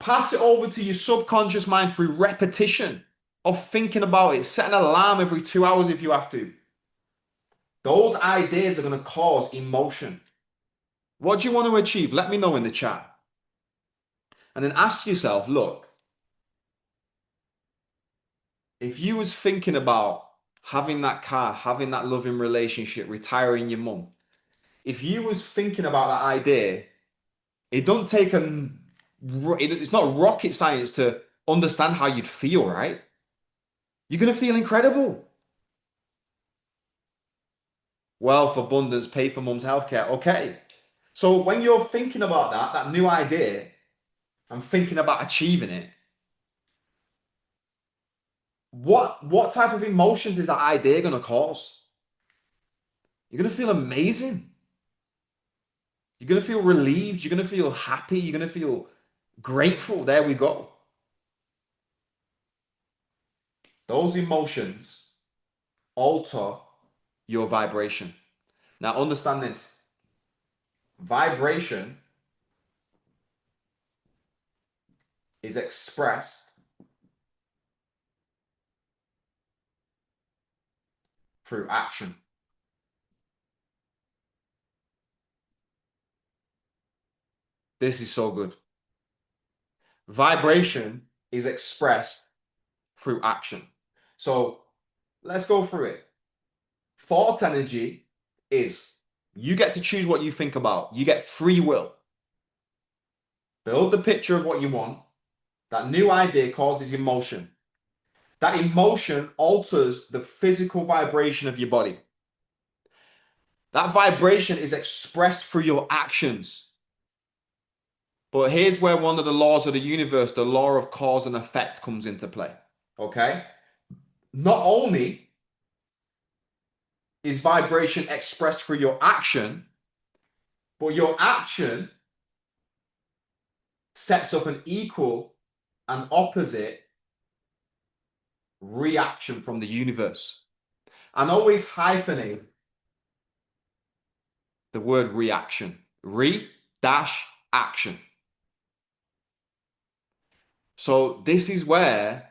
Pass it over to your subconscious mind through repetition of thinking about it. Set an alarm every 2 hours if you have to. Those ideas are going to cause emotion. What do you want to achieve? Let me know in the chat. And then ask yourself, look, if you was thinking about having that car, having that loving relationship, retiring your mum, if you was thinking about that idea, it don't take it's not rocket science to understand how you'd feel, right? You're going to feel incredible. Wealth, abundance, pay for mum's healthcare. Okay. So when you're thinking about that new idea, and thinking about achieving it, what type of emotions is that idea going to cause? You're going to feel amazing. You're going to feel relieved. You're going to feel happy. You're going to feel grateful. There we go. Those emotions alter your vibration. Now, understand this. Vibration is expressed through action. This is so good. Vibration is expressed through action. So let's go through it. Thought energy is you get to choose what you think about. You get free will. Build the picture of what you want. That new idea causes emotion. That emotion alters the physical vibration of your body. That vibration is expressed through your actions. But here's where one of the laws of the universe, the law of cause and effect, comes into play. Okay? Not only is vibration expressed through your action, but your action sets up an equal and opposite reaction from the universe. And always hyphenate the word reaction. Re-action. So this is where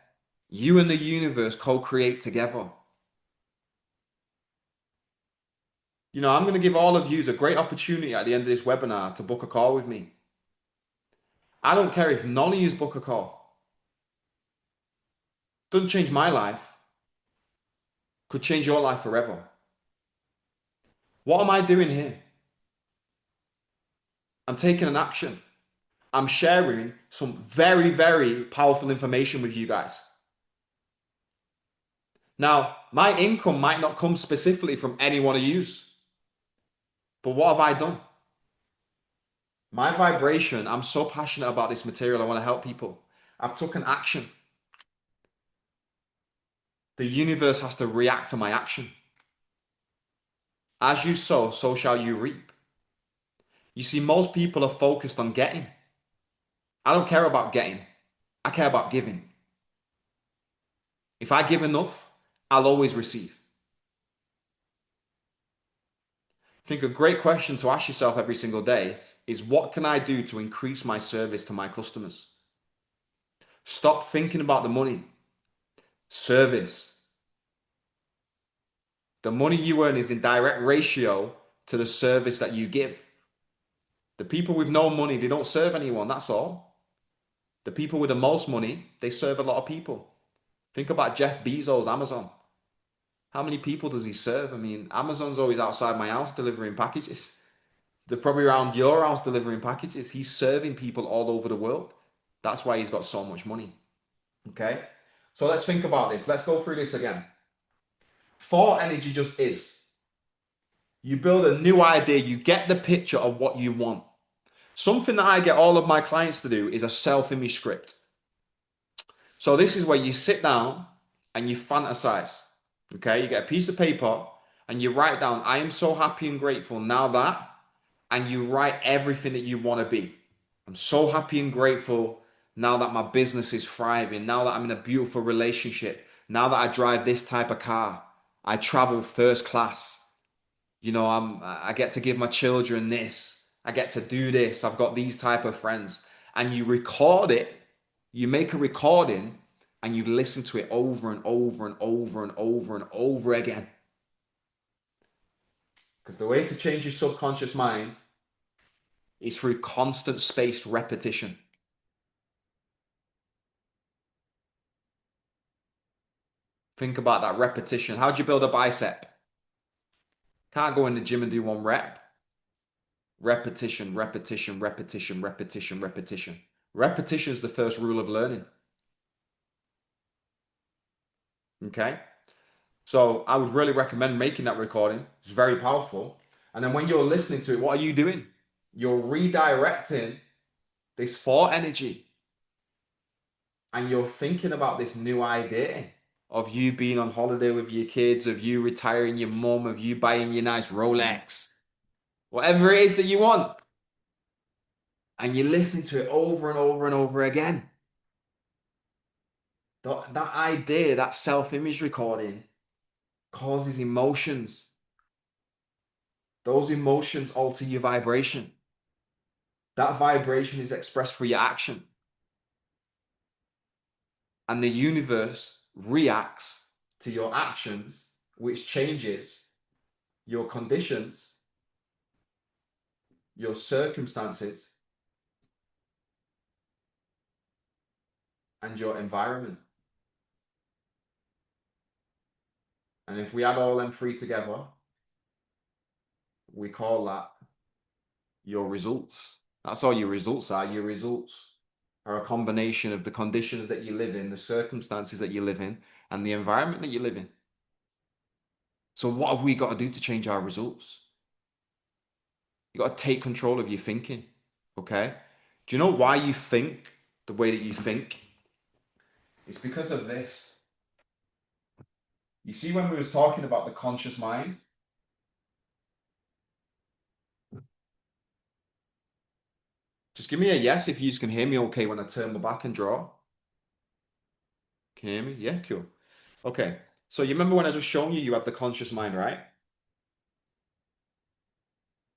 you and the universe co-create together. You know, I'm going to give all of you a great opportunity at the end of this webinar to book a call with me. I don't care if none of you book a call. Doesn't change my life. Could change your life forever. What am I doing here? I'm taking an action. I'm sharing some very, very powerful information with you guys. Now, my income might not come specifically from any one of you, but what have I done? My vibration, I'm so passionate about this material. I want to help people. I've taken action. The universe has to react to my action. As you sow, so shall you reap. You see, most people are focused on getting. I don't care about getting. I care about giving. If I give enough, I'll always receive. I think a great question to ask yourself every single day is, what can I do to increase my service to my customers? Stop thinking about the money. Service. The money you earn is in direct ratio to the service that you give. The people with no money, they don't serve anyone, that's all. The people with the most money, they serve a lot of people. Think about Jeff Bezos, Amazon. How many people does he serve? I mean, Amazon's always outside my house delivering packages. They're probably around your house delivering packages. He's serving people all over the world. That's why he's got so much money. Okay? So let's think about this. Let's go through this again. Thought energy just is. You build a new idea. You get the picture of what you want. Something that I get all of my clients to do is a self-image script. So this is where you sit down and you fantasize. Okay? You get a piece of paper and you write down, I am so happy and grateful now that and you write everything that you want to be. I'm so happy and grateful now that my business is thriving, now that I'm in a beautiful relationship, now that I drive this type of car, I travel first class. I get to give my children this. I get to do this. I've got these type of friends. And you record it, you make a recording and you listen to it over and over and over and over and over again. Because the way to change your subconscious mind is through constant spaced repetition. Think about that repetition. How do you build a bicep? Can't go in the gym and do one rep. Repetition, repetition, repetition, repetition, repetition. Repetition is the first rule of learning. Okay? So I would really recommend making that recording. It's very powerful. And then when you're listening to it, what are you doing? You're redirecting this thought energy and you're thinking about this new idea of you being on holiday with your kids, of you retiring your mum, of you buying your nice Rolex, whatever it is that you want. And you're listening to it over and over and over again. That idea, that self-image recording causes emotions. Those emotions alter your vibration. That vibration is expressed through your action. And the universe reacts to your actions, which changes your conditions, your circumstances, and your environment. And if we add all them three together, we call that your results. That's all your results are. Your results are a combination of the conditions that you live in, the circumstances that you live in, and the environment that you live in. So what have we got to do to change our results? You got to take control of your thinking, okay? Do you know why you think the way that you think? It's because of this. You see, when we was talking about the conscious mind, just give me a yes if you can hear me okay when I turn my back and draw. Can you hear me? Yeah, cool. Okay. So you remember when I just shown you had the conscious mind, right?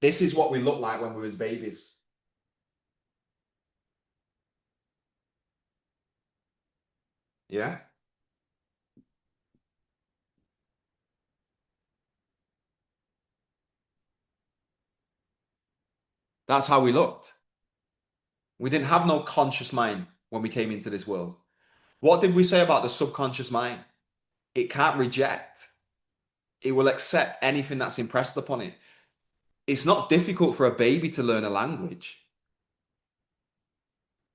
This is what we look like when we was babies. Yeah? That's how we looked. We didn't have no conscious mind when we came into this world. What did we say about the subconscious mind? It can't reject. It will accept anything that's impressed upon it. It's not difficult for a baby to learn a language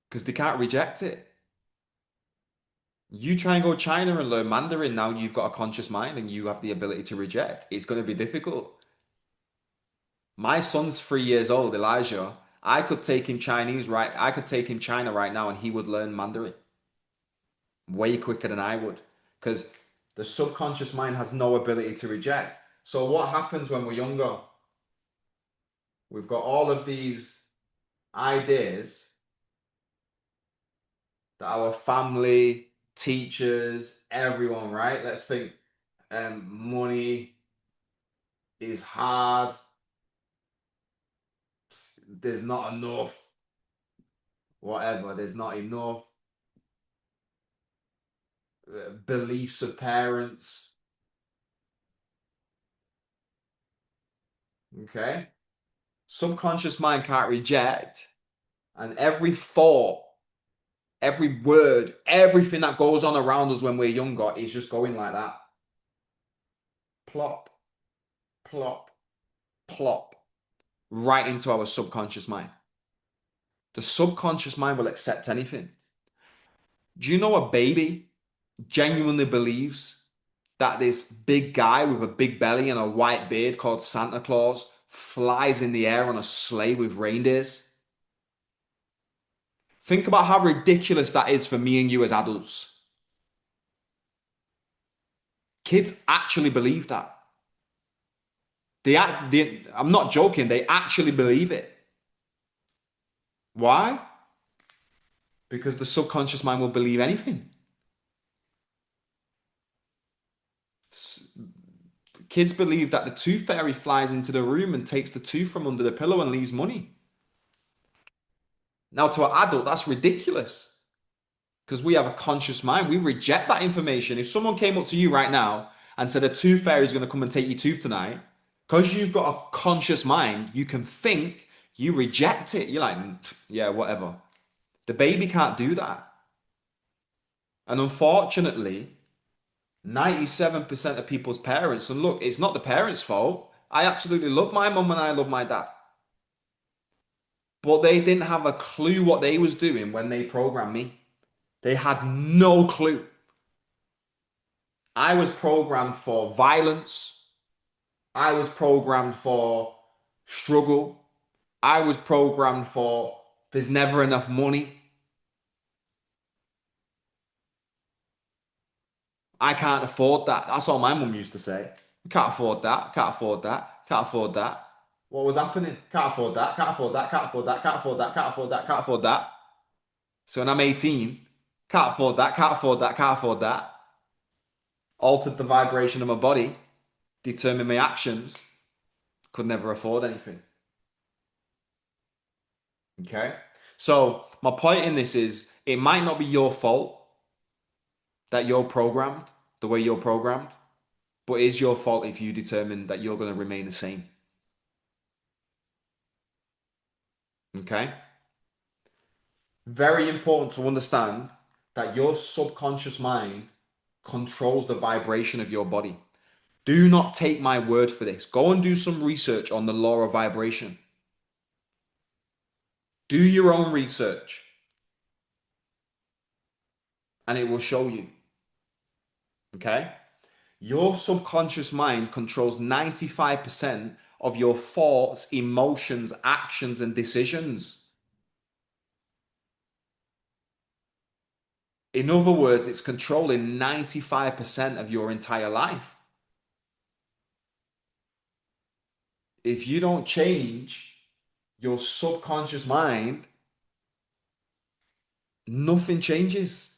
because they can't reject it. You try and go China and learn Mandarin, now you've got a conscious mind and you have the ability to reject. It's going to be difficult. My son's 3 years old, Elijah. I could take him Chinese right. I could take him China right now and he would learn Mandarin way quicker than I would because the subconscious mind has no ability to reject. So what happens when we're younger? We've got all of these ideas that our family, teachers, everyone, right? Let's think money is hard. There's not enough. Whatever, there's not enough. Beliefs of parents. Okay? Subconscious mind can't reject. And every thought, every word, everything that goes on around us when we're younger is just going like that. Plop, plop, plop, right into our subconscious mind. The subconscious mind will accept anything. Do you know a baby genuinely believes that this big guy with a big belly and a white beard called Santa Claus flies in the air on a sleigh with reindeers? Think about how ridiculous that is for me and you as adults. Kids actually believe that. I'm not joking, they actually believe it. Why? Because the subconscious mind will believe anything. S- Kids believe that the tooth fairy flies into the room and takes the tooth from under the pillow and leaves money. Now, to an adult, that's ridiculous because we have a conscious mind. We reject that information. If someone came up to you right now and said a tooth fairy is going to come and take your tooth tonight, because you've got a conscious mind, you can think, you reject it. You're like, yeah, whatever. The baby can't do that. And unfortunately, 97% of people's parents, and look, it's not the parents' fault. I absolutely love my mum and I love my dad. But they didn't have a clue what they was doing when they programmed me. They had no clue. I was programmed for violence. I was programmed for struggle. I was programmed for there's never enough money. I can't afford that. That's all my mum used to say. Can't afford that. Can't afford that. Can't afford that. What was happening? Can't afford that. Can't afford that. Can't afford that. Can't afford that. Can't afford that. Can't afford that. So when I'm 18, can't afford that. Can't afford that. Can't afford that. Altered the vibration of my body, determined my actions. Could never afford anything. Okay. So my point in this is it might not be your fault that you're programmed the way you're programmed, but it is your fault if you determine that you're going to remain the same. Okay. Very important to understand that your subconscious mind controls the vibration of your body. Do not take my word for this. Go and do some research on the law of vibration. Do your own research and it will show you. Okay? Your subconscious mind controls 95% of your thoughts, emotions, actions, and decisions. In other words, it's controlling 95% of your entire life. If you don't change your subconscious mind, nothing changes.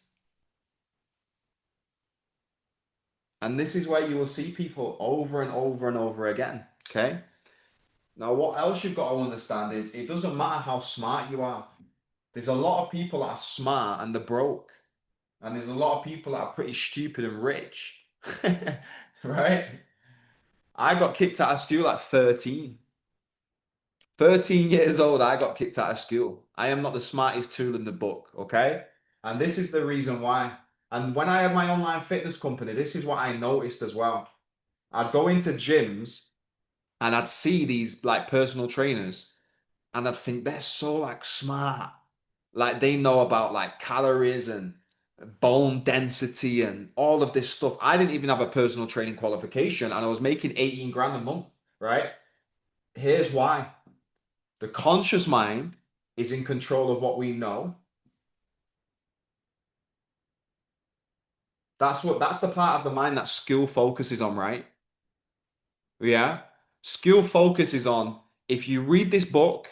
And this is where you will see people over and over and over again. Okay. Now, what else you've got to understand is it doesn't matter how smart you are. There's a lot of people that are smart and they're broke. And there's a lot of people that are pretty stupid and rich. Right? I got kicked out of school at 13. 13 years old, I got kicked out of school. I am not the smartest tool in the book, okay? And this is the reason why. And when I had my online fitness company, this is what I noticed as well. I'd go into gyms and I'd see these like personal trainers and I'd think they're so like smart. Like they know about like calories and bone density and all of this stuff. I didn't even have a personal training qualification and I was making 18 grand a month, right? Here's why. The conscious mind is in control of what we know. That's the part of the mind that skill focuses on, right? Yeah. Skill focuses on if you read this book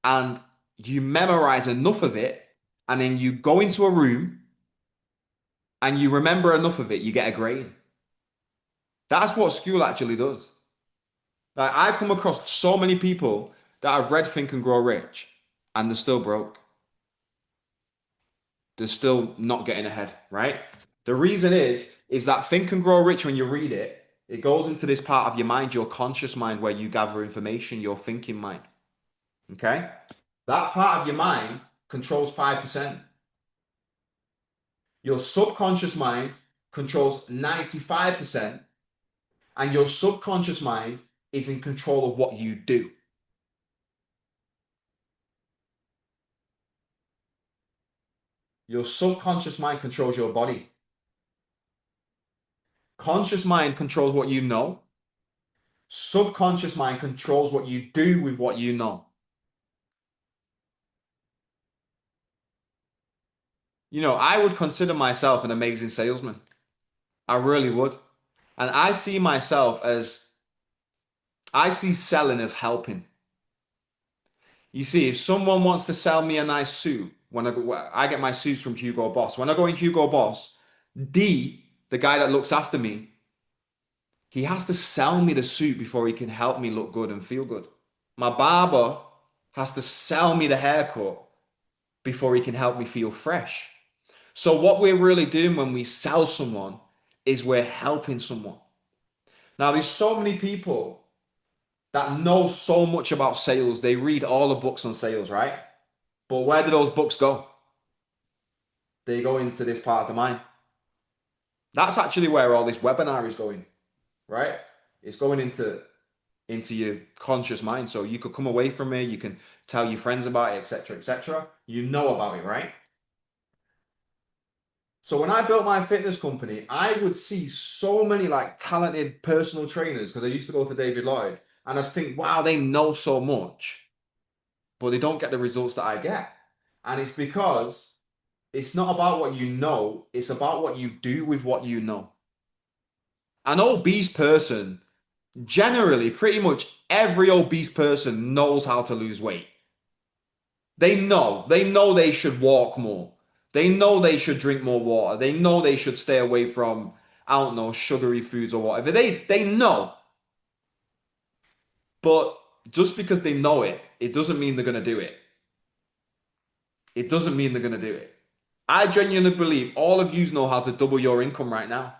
and you memorize enough of it, and then you go into a room and you remember enough of it, you get a grade. That's what school actually does. Like I come across so many people that have read Think and Grow Rich and they're still broke. They're still not getting ahead, right? The reason is that Think and Grow Rich, when you read it, it goes into this part of your mind, your conscious mind, where you gather information, your thinking mind. Okay? That part of your mind controls 5%. Your subconscious mind controls 95%, and your subconscious mind is in control of what you do. Your subconscious mind controls your body. Conscious mind controls what you know. Subconscious mind controls what you do with what you know. You know, I would consider myself an amazing salesman. I really would. And I see myself as I see selling as helping. You see, if someone wants to sell me a nice suit, I get my suits from Hugo Boss. When I go in Hugo Boss, D, the guy that looks after me, he has to sell me the suit before he can help me look good and feel good. My barber has to sell me the haircut before he can help me feel fresh. So what we're really doing when we sell someone is we're helping someone. Now, there's so many people that know so much about sales. They read all the books on sales, right? But where do those books go? They go into this part of the mind. That's actually where all this webinar is going, right? It's going into your conscious mind. So you could come away from it, you can tell your friends about it, etc., etc. You know about it, right? So when I built my fitness company, I would see so many like talented personal trainers because I used to go to David Lloyd and I'd think, wow, they know so much, but they don't get the results that I get. And it's because it's not about what you know, it's about what you do with what you know. An obese person, generally, pretty much every obese person knows how to lose weight. They know they should walk more. They know they should drink more water. They know they should stay away from, I don't know, sugary foods or whatever. They know. But just because they know it, it doesn't mean they're gonna do it. It doesn't mean they're gonna do it. I genuinely believe all of you know how to double your income right now.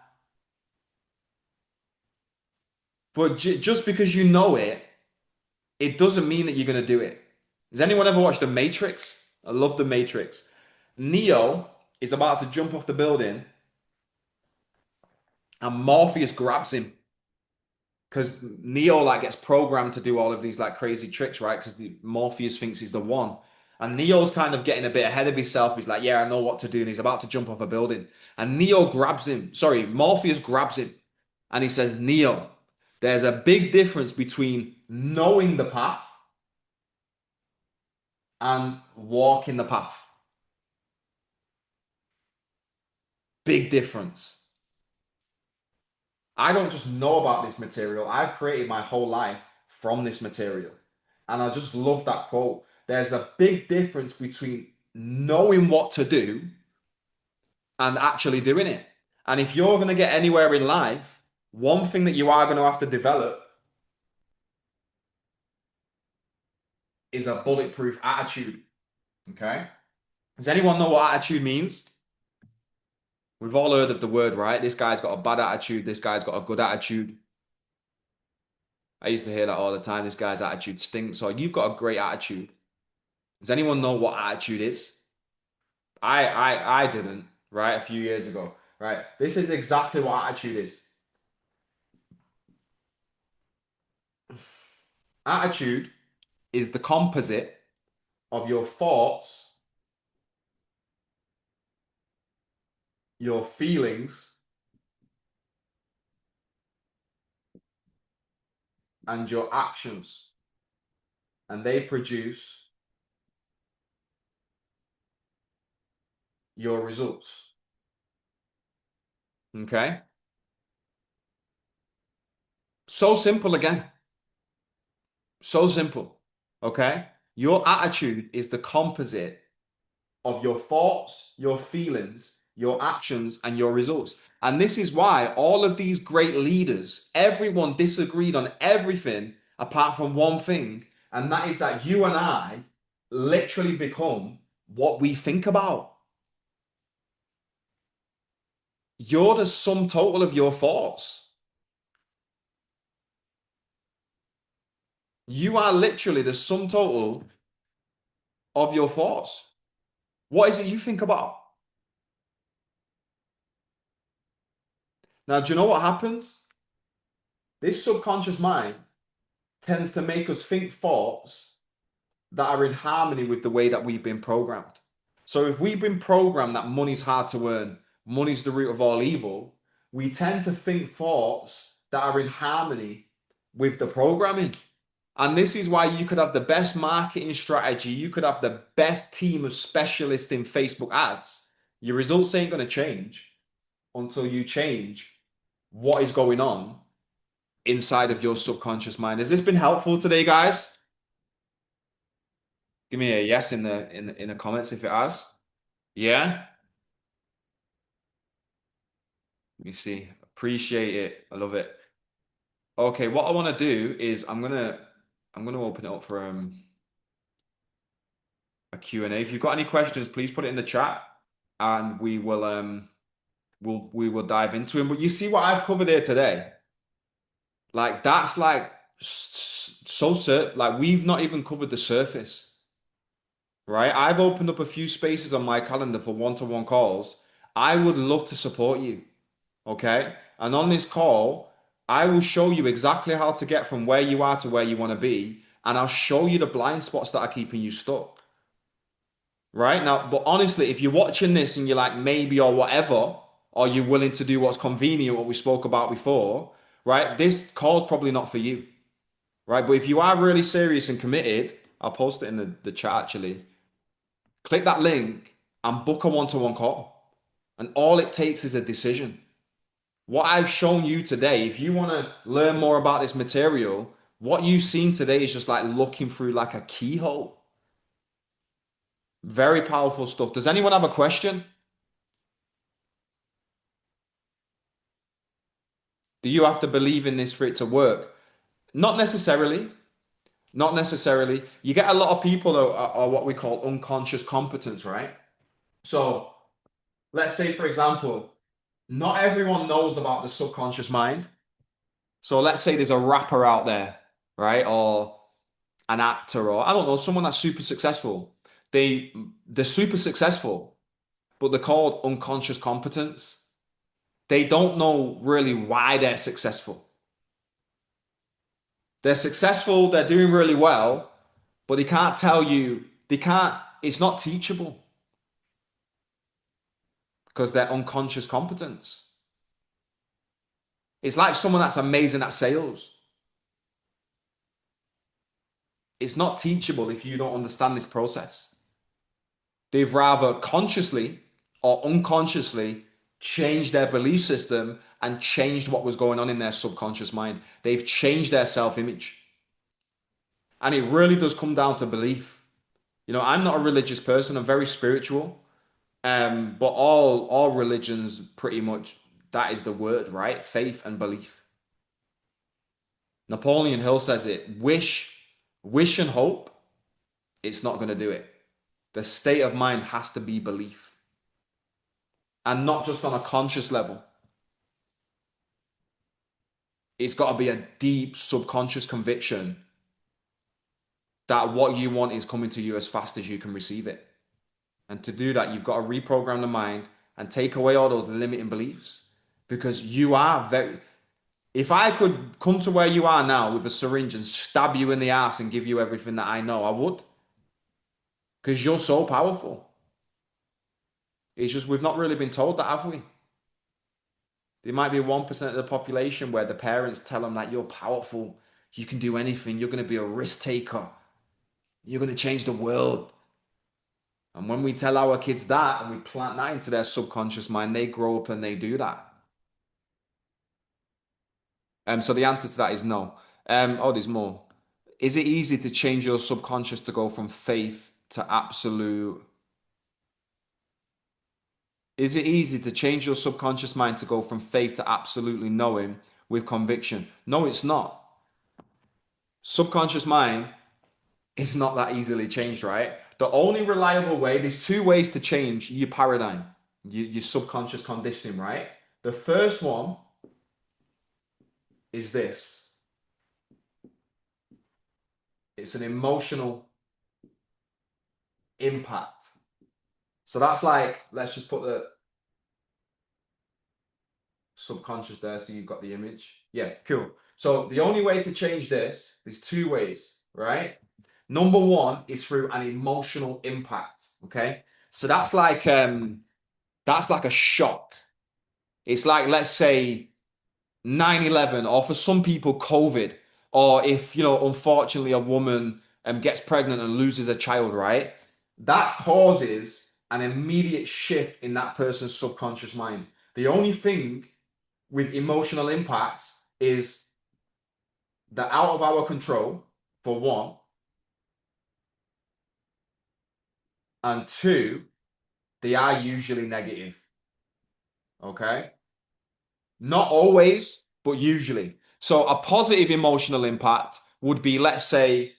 But just because you know it, it doesn't mean that you're gonna do it. Has anyone ever watched The Matrix? I love The Matrix. Neo is about to jump off the building and Morpheus grabs him because Neo like gets programmed to do all of these like crazy tricks, right? Because Morpheus thinks he's the one. And Neo's kind of getting a bit ahead of himself. He's like, yeah, I know what to do. And he's about to jump off a building. And Neo grabs him. Sorry, Morpheus grabs him. And he says, Neo, there's a big difference between knowing the path and walking the path. Big difference. I don't just know about this material. I've created my whole life from this material. And I just love that quote. There's a big difference between knowing what to do and actually doing it. And if you're going to get anywhere in life, one thing that you are going to have to develop is a bulletproof attitude. Okay? Does anyone know what attitude means? We've all heard of the word, right? This guy's got a bad attitude. This guy's got a good attitude. I used to hear that all the time. This guy's attitude stinks. Or you've got a great attitude. Does anyone know what attitude is? I didn't, right? A few years ago, right? This is exactly what attitude is. Attitude is the composite of your thoughts, your feelings, and your actions. And they produce your results. Okay? So simple again. So simple. Okay? Your attitude is the composite of your thoughts, your feelings, your actions, and your results. And this is why all of these great leaders, everyone disagreed on everything apart from one thing, and that is that you and I literally become what we think about. You're the sum total of your thoughts. You are literally the sum total of your thoughts. What is it you think about? Now, do you know what happens? This subconscious mind tends to make us think thoughts that are in harmony with the way that we've been programmed. So if we've been programmed that money's hard to earn, money's the root of all evil, we tend to think thoughts that are in harmony with the programming. And this is why you could have the best marketing strategy, you could have the best team of specialists in Facebook ads. Your results ain't going to change until you change what is going on inside of your subconscious mind. Has this been helpful today, guys? Give me a yes in the comments if it has. Yeah? Let me see. Appreciate it. I love it. Okay, what I want to do is I'm gonna open it up for a Q&A. If you've got any questions, please put it in the chat and we will dive into it. But you see what I've covered here today? Like that's like so certain. Like we've not even covered the surface, right? I've opened up a few spaces on my calendar for one-to-one calls. I would love to support you, okay? And on this call, I will show you exactly how to get from where you are to where you want to be, and I'll show you the blind spots that are keeping you stuck. Right now, but honestly, if you're watching this and you're like maybe or whatever, or you're willing to do what's convenient, what we spoke about before, right? This call's probably not for you, right? But if you are really serious and committed, I'll post it in the chat actually. Click that link and book a one-to-one call. And all it takes is a decision. What I've shown you today, if you want to learn more about this material, what you've seen today is just like looking through like a keyhole. Very powerful stuff. Does anyone have a question? Do you have to believe in this for it to work? Not necessarily. Not necessarily. You get a lot of people that are what we call unconscious competence, right? So let's say, for example, not everyone knows about the subconscious mind. So let's say there's a rapper out there, right? Or an actor, or I don't know, someone that's super successful. They're super successful, but they're called unconscious competence. They don't know really why they're successful. They're successful, they're doing really well, but they can't tell you, they can't, it's not teachable because they're unconscious competence. It's like someone that's amazing at sales. It's not teachable if you don't understand this process. They've rather consciously or unconsciously changed their belief system and changed what was going on in their subconscious mind. They've changed their self-image. And it really does come down to belief. You know, I'm not a religious person, I'm very spiritual. But all religions pretty much that is the word, right? Faith and belief. Napoleon Hill says it, wish and hope, it's not going to do it. The state of mind has to be belief. And not just on a conscious level. It's got to be a deep subconscious conviction that what you want is coming to you as fast as you can receive it. And to do that, you've got to reprogram the mind and take away all those limiting beliefs because you are very. If I could come to where you are now with a syringe and stab you in the ass and give you everything that I know, I would. Because you're so powerful. It's just we've not really been told that, have we? There might be 1% of the population where the parents tell them that you're powerful, you can do anything, you're going to be a risk taker, you're going to change the world. And when we tell our kids that and we plant that into their subconscious mind, they grow up and they do that. So the answer to that is no. Oh, there's more. Is it easy to change your subconscious to go from faith to absolute? Is it easy to change your subconscious mind to go from faith to absolutely knowing with conviction? No, it's not. Subconscious mind is not that easily changed, right? The only reliable way, there's two ways to change your paradigm, your subconscious conditioning, right? The first one is this. It's an emotional impact. So that's like, let's just put the subconscious there so you've got the image. Yeah, cool. So the only way to change this, there's two ways, right? Number one is through an emotional impact, okay? So that's like a shock. It's like, let's say 9/11, or for some people COVID, or if, unfortunately a woman gets pregnant and loses a child, right? That causes an immediate shift in that person's subconscious mind. The only thing with emotional impacts is they're out of our control, for one, and two, they are usually negative. Okay? Not always, but usually. So a positive emotional impact would be, let's say,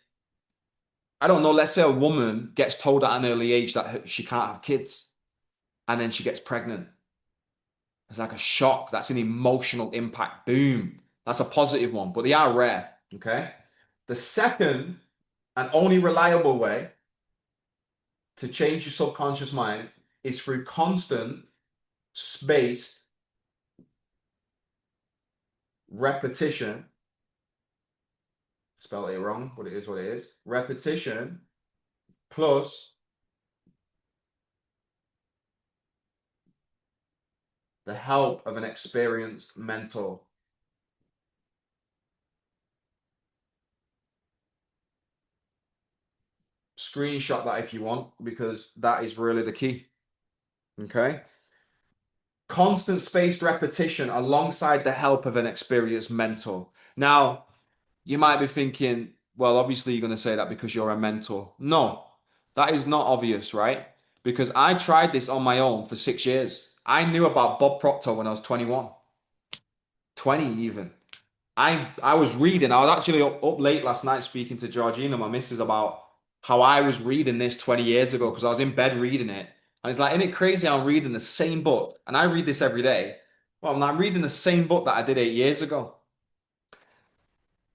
I don't know, let's say a woman gets told at an early age that she can't have kids and then she gets pregnant. It's like a shock. That's an emotional impact. Boom. That's a positive one, but they are rare. Okay. The second and only reliable way to change your subconscious mind is through constant, spaced repetition. Spelled it wrong, but it is what it is. Repetition plus the help of an experienced mentor. Screenshot that if you want, because that is really the key. Okay. Constant spaced repetition alongside the help of an experienced mentor. Now, you might be thinking, well, obviously you're going to say that because you're a mentor. No, that is not obvious, right? Because I tried this on my own for 6 years. I knew about Bob Proctor when I was 21, 20 even. I was reading. I was actually up late last night speaking to Georgina, my missus, about how I was reading this 20 years ago because I was in bed reading it. And it's like, isn't it crazy I'm reading the same book? And I read this every day. Well, I'm reading the same book that I did 8 years ago.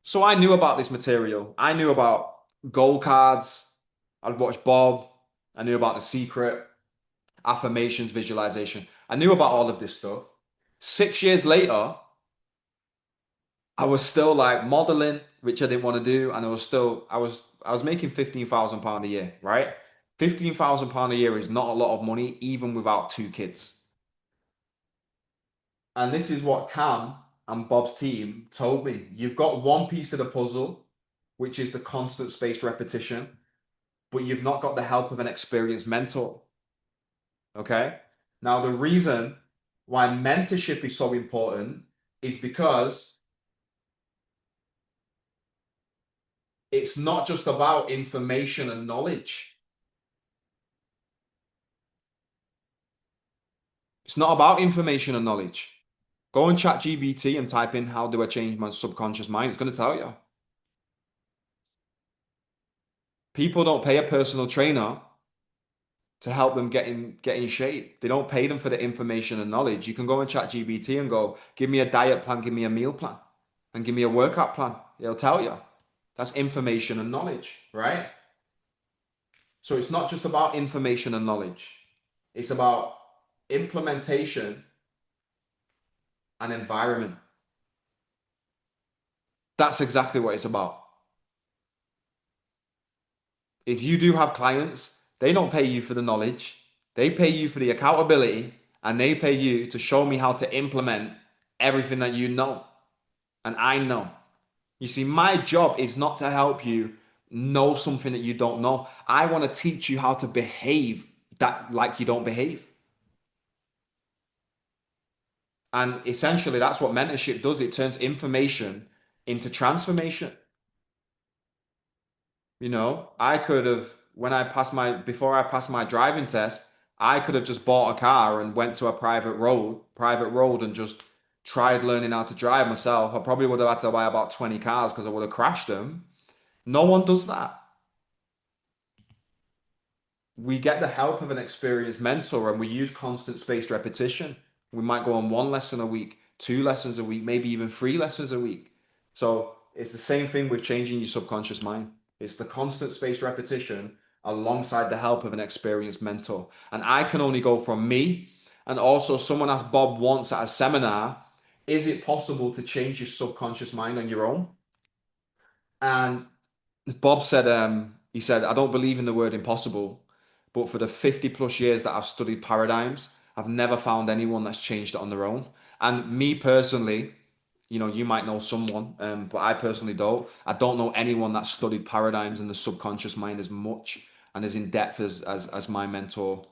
So I knew about this material. I knew about goal cards. I'd watched Bob. I knew about The Secret, affirmations, visualization. I knew about all of this stuff. 6 years later, I was still like modeling, which I didn't want to do, and I was making £15,000 a year, right? £15,000 a year is not a lot of money, even without two kids. And this is what Cam and Bob's team told me. You've got one piece of the puzzle, which is the constant spaced repetition, but you've not got the help of an experienced mentor. Okay? Now, the reason why mentorship is so important is because it's not just about information and knowledge. It's not about information and knowledge. Go on ChatGPT and type in how do I change my subconscious mind. It's going to tell you. People don't pay a personal trainer to help them get in shape. They don't pay them for the information and knowledge. You can go on ChatGPT and go, give me a diet plan, give me a meal plan, and give me a workout plan. It'll tell you. That's information and knowledge, right? So it's not just about information and knowledge. It's about implementation and environment. That's exactly what it's about. If you do have clients, they don't pay you for the knowledge. They pay you for the accountability and they pay you to show me how to implement everything that you know and I know. You see, my job is not to help you know something that you don't know. I want to teach you how to behave that like you don't behave. And essentially, that's what mentorship does. It turns information into transformation. I could have, before I passed my driving test, I could have just bought a car and went to a private road and just tried learning how to drive myself. I probably would have had to buy about 20 cars because I would have crashed them. No one does that. We get the help of an experienced mentor and we use constant spaced repetition. We might go on one lesson a week, two lessons a week, maybe even three lessons a week. So it's the same thing with changing your subconscious mind. It's the constant spaced repetition alongside the help of an experienced mentor. And I can only go from me. And also, someone asked Bob once at a seminar, is it possible to change your subconscious mind on your own? And Bob said, he said, I don't believe in the word impossible, but for the 50 plus years that I've studied paradigms, I've never found anyone that's changed it on their own. And me personally, you might know someone, but I personally don't. I don't know anyone that's studied paradigms and the subconscious mind as much and as in depth as my mentor,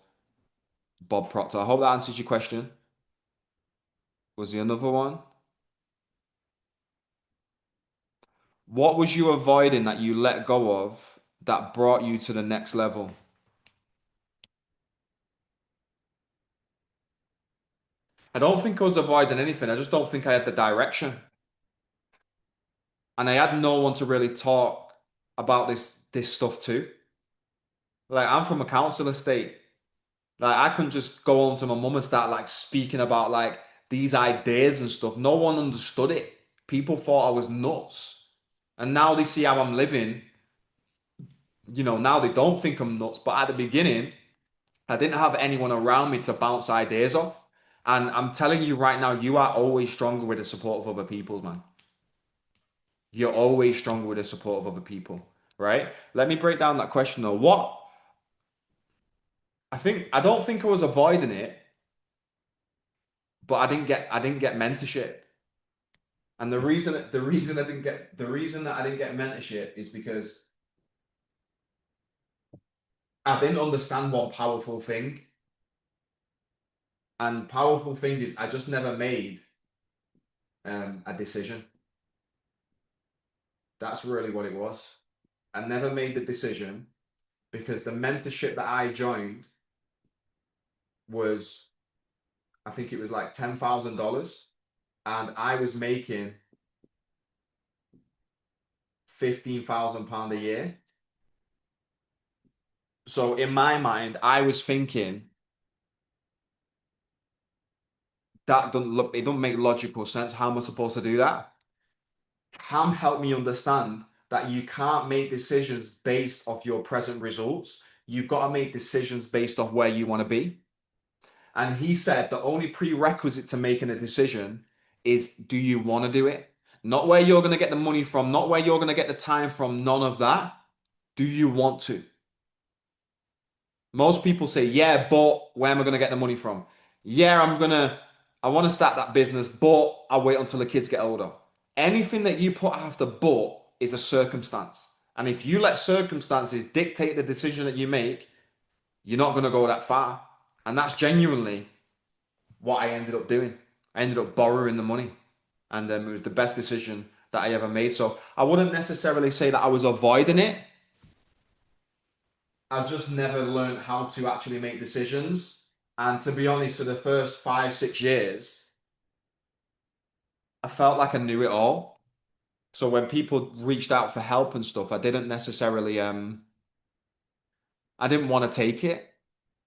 Bob Proctor. I hope that answers your question. Was there another one? What was you avoiding that you let go of that brought you to the next level? I don't think I was avoiding anything. I just don't think I had the direction. And I had no one to really talk about this stuff to. Like I'm from a council estate. Like I couldn't just go home to my mum and start like speaking about like these ideas and stuff. No one understood it. People thought I was nuts. And now they see how I'm living. Now they don't think I'm nuts. But at the beginning, I didn't have anyone around me to bounce ideas off. And I'm telling you right now, you are always stronger with the support of other people, man. You're always stronger with the support of other people, right? Let me break down that question though. I don't think I was avoiding it, but I didn't get mentorship. And the reason that I didn't get mentorship is because I didn't understand one powerful thing. And powerful thing is I just never made a decision. That's really what it was. I never made the decision because the mentorship that I joined was, I think it was like $10,000, and I was making £15,000 a year. So in my mind, I was thinking that doesn't look, it don't make logical sense. How am I supposed to do that? Cam helped me understand that you can't make decisions based off your present results. You've got to make decisions based off where you want to be. And he said the only prerequisite to making a decision is, do you want to do it? Not where you're going to get the money from, not where you're going to get the time from, none of that. Do you want to? Most people say, yeah, but where am I going to get the money from? Yeah, I want to start that business, but I'll wait until the kids get older. Anything that you put after but is a circumstance. And if you let circumstances dictate the decision that you make, you're not going to go that far. And that's genuinely what I ended up doing. I ended up borrowing the money. And it was the best decision that I ever made. So I wouldn't necessarily say that I was avoiding it. I just never learned how to actually make decisions. And to be honest, for the first 5, 6 years, I felt like I knew it all. So when people reached out for help and stuff, I didn't want to take it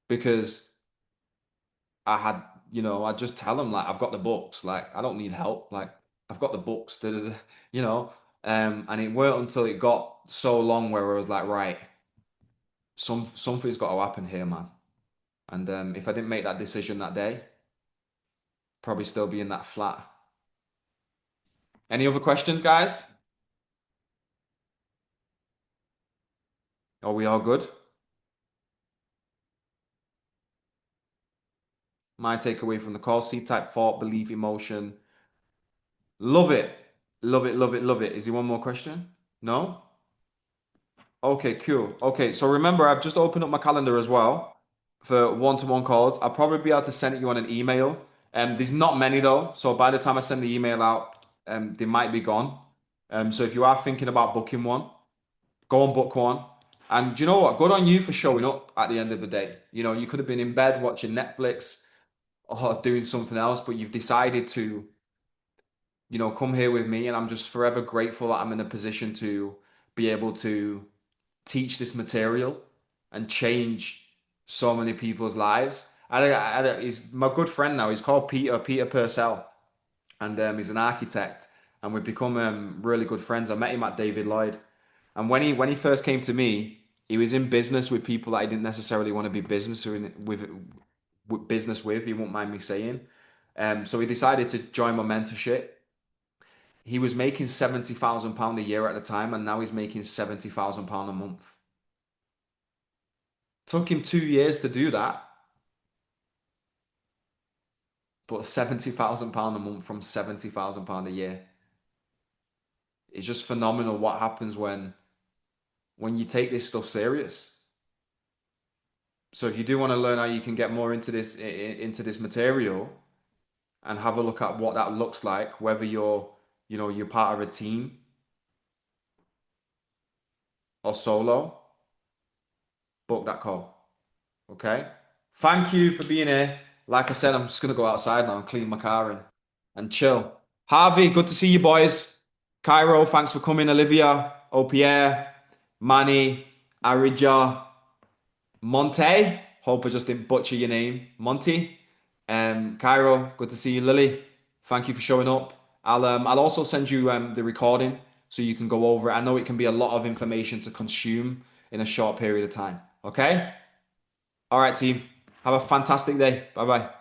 because I had, I just tell them like I've got the books, like I don't need help, like I've got the books, da, da, da, you know. And it weren't until it got so long where I was like, right, something's got to happen here, man. And if I didn't make that decision that day, probably still be in that flat. Any other questions, guys? Are we all good? My takeaway from the call: C-type thought, belief, emotion. Love it. Love it, love it, love it. Is there one more question? No? Okay, cool. Okay, so remember, I've just opened up my calendar as well for one-to-one calls. I'll probably be able to send it you on an email. There's not many though, so by the time I send the email out, they might be gone. So if you are thinking about booking one, go and book one. And do you know what? Good on you for showing up at the end of the day. You could have been in bed watching Netflix or doing something else, but you've decided to, come here with me, and I'm just forever grateful that I'm in a position to be able to teach this material and change so many people's lives. He's my good friend now. He's called Peter Purcell, and he's an architect, and we've become really good friends. I met him at David Lloyd, and when he first came to me, he was in business with people that I didn't necessarily want to be with business with. He won't mind me saying. So he decided to join my mentorship. He was making £70,000 a year at the time, and now he's making £70,000 a month. Took him 2 years to do that, but £70,000 a month from £70,000 a year. It's just phenomenal what happens when you take this stuff serious. So if you do want to learn how you can get more into this material and have a look at what that looks like, whether you're part of a team or solo, book that call. Okay. Thank you for being here. Like I said, I'm just gonna go outside now and clean my car and chill. Harvey, good to see you boys. Cairo, thanks for coming. Olivia, Opierre, Manny, Arija, Monte. Hope I just didn't butcher your name. Monty. Cairo, good to see you. Lily, thank you for showing up. I'll also send you the recording so you can go over it. I know it can be a lot of information to consume in a short period of time. Okay? All right, team. Have a fantastic day. Bye bye.